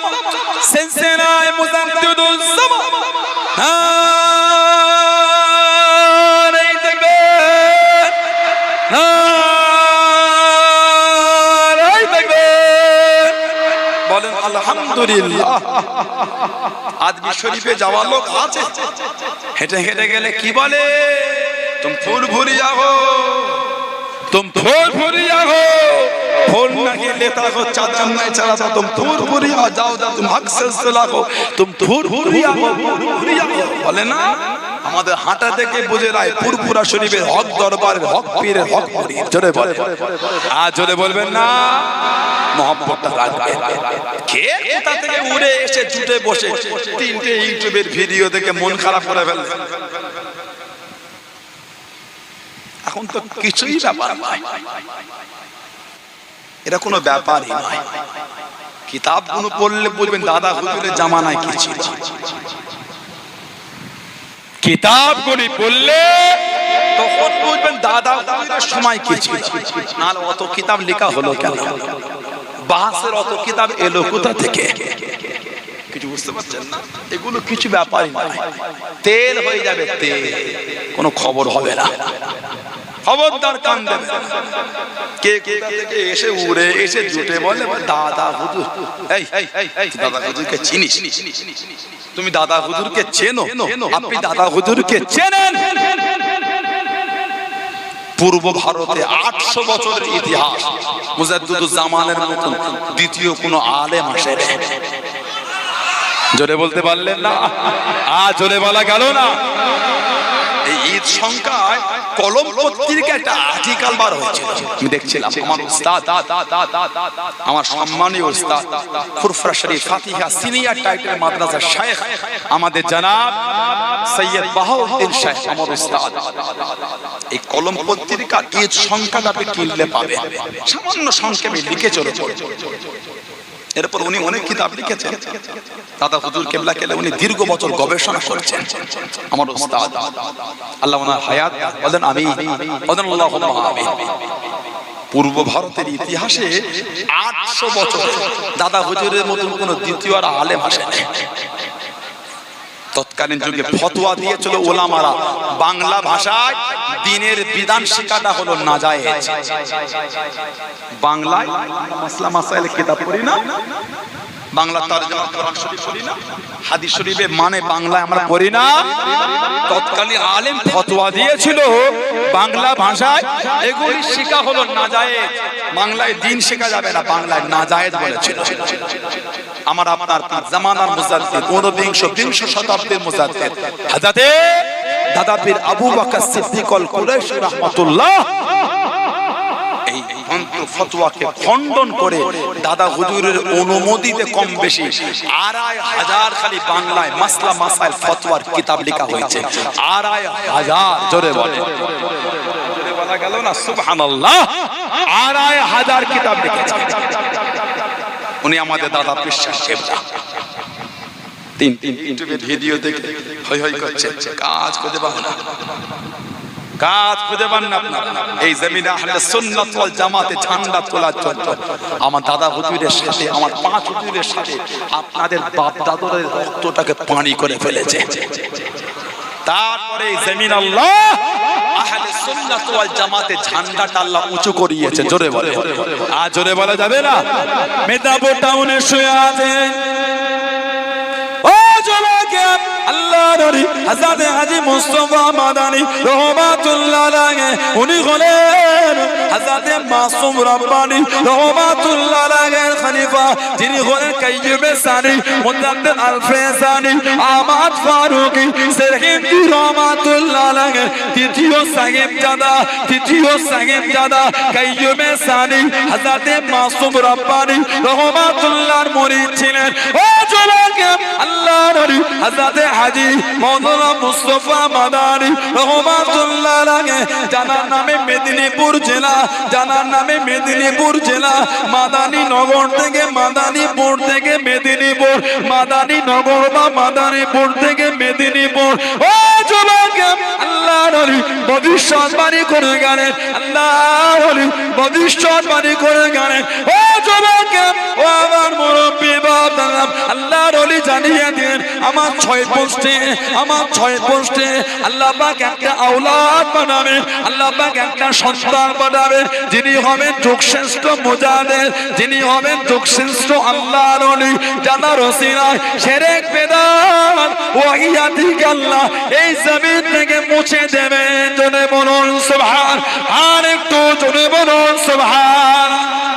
আলহামদুলিল্লাহ। আজমি শরীফে যাওয়া লোক আছে, হেঁটে হেঁটে গেলে কি বলে? তুম ফুল ভুরিয়া হো, तुम फूल भुरिया हो, फूल नहीं लेता हो, चादर नहीं चढ़ाता, तुम फूल भुरिया जाओ, तुम हक सिलसिला हो, तुम फूल भुरिया हो, बोले ना আমাদের হাঁটা থেকে বুঝে রায় পুরপুরা শরীফের হক দরবারের হক পীরের হক মুরিদ। জোরে বলে, আর জোরে বলবেন না, মহব্বতটা রাখবে। কে কোথা থেকে উড়ে এসে জুটে বসে তিনটে ইউটিউবের ভিডিও দেখে মন খারাপ করে ফেলে। এখন তো কিছুই ব্যাপার নয়, এটা কোনো ব্যাপারই নয়। কিতাবগুলো পড়লে বুঝবেন দাদা হুজুরের জামানায় কি ছিল। কিতাবগুলি পড়লে তখন বুঝবেন দাদা হুজুরের সময় কি ছিল। নাহলে অত কিতাব লেখা হলো কেন? বাহাসের অত কিতাব এলো কোথা থেকে? কিছু বুঝতে পারছেন না? এগুলো কিছু ব্যাপারই নয়, তেল হয়ে যাবে তেল, কোনো খবর হবে না। খবরদার কান দেবে। কে কোথা থেকে এসে উড়ে এসে জুটে বলে দাদা হুজুর। এই দাদা হুজুরকে চিনিস? তুমি দাদা হুজুরকে চেনো? আপনি দাদা হুজুরকে চেনেন? পূর্ব ভারতে 800 বছরের ইতিহাস, মুজাদ্দিদুজ্জামানের মতন দ্বিতীয় কোনো আলেম আসেনি। জোরে বলতে পারলেন না? জোরে বলা গেল না? এই ঈদ সংখ্যায় কলম পত্রিকায় একটা আর্টিকেল বার হয়েছিল, আমি দেখছিলাম। আমার উস্তাদ, আমার সম্মানীয় উস্তাদ ফুরফুরা শরীফ ফাতিহা সিনিয়র টাইটেল মাদ্রাসার শায়খ আমাদের জনাব সৈয়দ বাহাউদ্দিন শাহ আমার উস্তাদ, এই কলম পত্রিকার ঈদ সংখ্যাটা আপনি কিনলে পাবে, সামান্য সংক্ষেপে লিখে চলে। এরপর উনি অনেক কিতাব লিখেছেন। দাদা হুজুর কেবলা কেলে উনি দীর্ঘ বছর গবেষণা করছেন। আমার উস্তাদ, আল্লাহ ওনার হায়াত বলেন আমিন, বলেন আল্লাহুম্মা আমিন। পূর্ব ভারতের ইতিহাসে 800 বছর দাদা হুজুরের মতন কোন দ্বিতীয় আর আলেম আসেনি। তৎকালীন যুগে ফতোয়া দিয়েছিল ওলামারা, বাংলা ভাষায় দ্বীনের বিধান শেখাটা হলো নাজায়েজ। বাংলায় মাসলা মাসাইল কিতাব পড়ি না, বাংলা তরজমা কোরআন শরীফ পড়ি না, হাদিস শরীফে মানে বাংলায় আমরা পড়ি না। তৎকালীন আলেম ফতোয়া দিয়েছিল বাংলা ভাষায় এগুলি শেখা হলো নাজায়েজ, বাংলায় দ্বীন শেখা যাবে না, বাংলায় নাজায়েজ বলেছিল। আমার আপনার জামানার মুজাদ্দিদ, ঊনবিংশ শতাব্দীর মুজাদ্দিদ হযরতে দাদা পীর আবু বকর সিদ্দিক আল কুরাইশি রাহমাতুল্লাহ এই ফতোয়াকে খণ্ডন করে দাদা হুজুরের অনুমোদিতে কম বেশি ২৫০০ খালি বাংলায় মাসলা মাসাইল ফতোয়ার কিতাব লেখা হয়েছে। ২৫০০, জোরে বলে, জোরে বলা গেল না? সুবহানাল্লাহ। ২৫০০ কিতাব লিখেছে উনি, আমাদের দাদা বিশ্বাস কেবলা। তিন ইউটিউবের ভিডিও দেখে হই হই করছে, কাজ খুঁজে পান না, কাজ খুঁজে পান না আপনারা। এই জমিনে আহলে সুন্নাত ওয়াল জামাতে ঝান্ডা তোলার জন্য আমার দাদা হুজুরের সাথে, আমার 5 হুজুরের সাথে আপনাদের বাপ দাদাদের রক্তটাকে পানি করে ফেলেছে। তারপরে এই জমিন আল্লাহ আহলে সুন্নাত ওয়াল জামাতে ঝান্ডাটা আল্লাহ উঁচু করিয়েছে। জোরে বলে, আর জোরে বলা যাবে না? মেদিনীপুর টাউনে শুয়ে আছেন ও জমাকে আল্লাহ নবী হযরত হাজী মুস্তাফা মাদানী রাহমাতুল্লাহ আলাইহি, উনি হলেন হযরত মাসুম রাব্বানী রাহমাতুল্লাহ আলাইহির খলিফা, যিনি হলেন কাইয়ুবে সানি, মুজাদ্দিদ আল-ফেসানি, আহমদ ফারুকী সেরহিন্দি রাহমাতুল্লাহ আলাইহি তৃতীয় সাহেবজাদা কাইয়ুবে সানি হযরত মাসুম রাব্বানী রাহমাতুল্লাহর মুরিদ ছিলেন। ও জমাকে আল্লাহ নবী হযরত হাজী মাওলানা মুস্তাফা মাদানী রাহমাতুল্লাহ আলাইহি, জানার নামে মেদিনীপুর জেলা, জানার নামে মেদিনীপুর জেলা, মাদানী নগর থেকে মাদানীপুর থেকে মেদিনীপুর, মাদানী নগর বা মাদানীপুর থেকে মেদিনীপুর। ও যুবক, আল্লাহ নবী ভবিষ্যৎবাণী করে গেলেন, আল্লাহ নবী ভবিষ্যৎবাণী করে গেলেন। ও যুবক, ও আমার মুরব্বি বাপ, আল্লাহ নবী জানিয়ে দিলেন আমার 6 পোস্টে আমার 6 পোস্টে আল্লাহ পাক একটা আওলাদ বানাবে, আল্লাহ পাক একটা সন্তান বানাবে, যিনি হবেন যুগশ্রেষ্ঠ মুজাহিদ, যিনি হবেন যুগশ্রেষ্ঠ আল্লাহর ওলি, যার ওসিলায় শিরক বেদাত ওয়াহিয়াতিক আল্লাহ এই জমিন থেকে মুছে দেবেন। জোরে বলুন সুবহান, আর একটু জোরে বলুন সুবহান।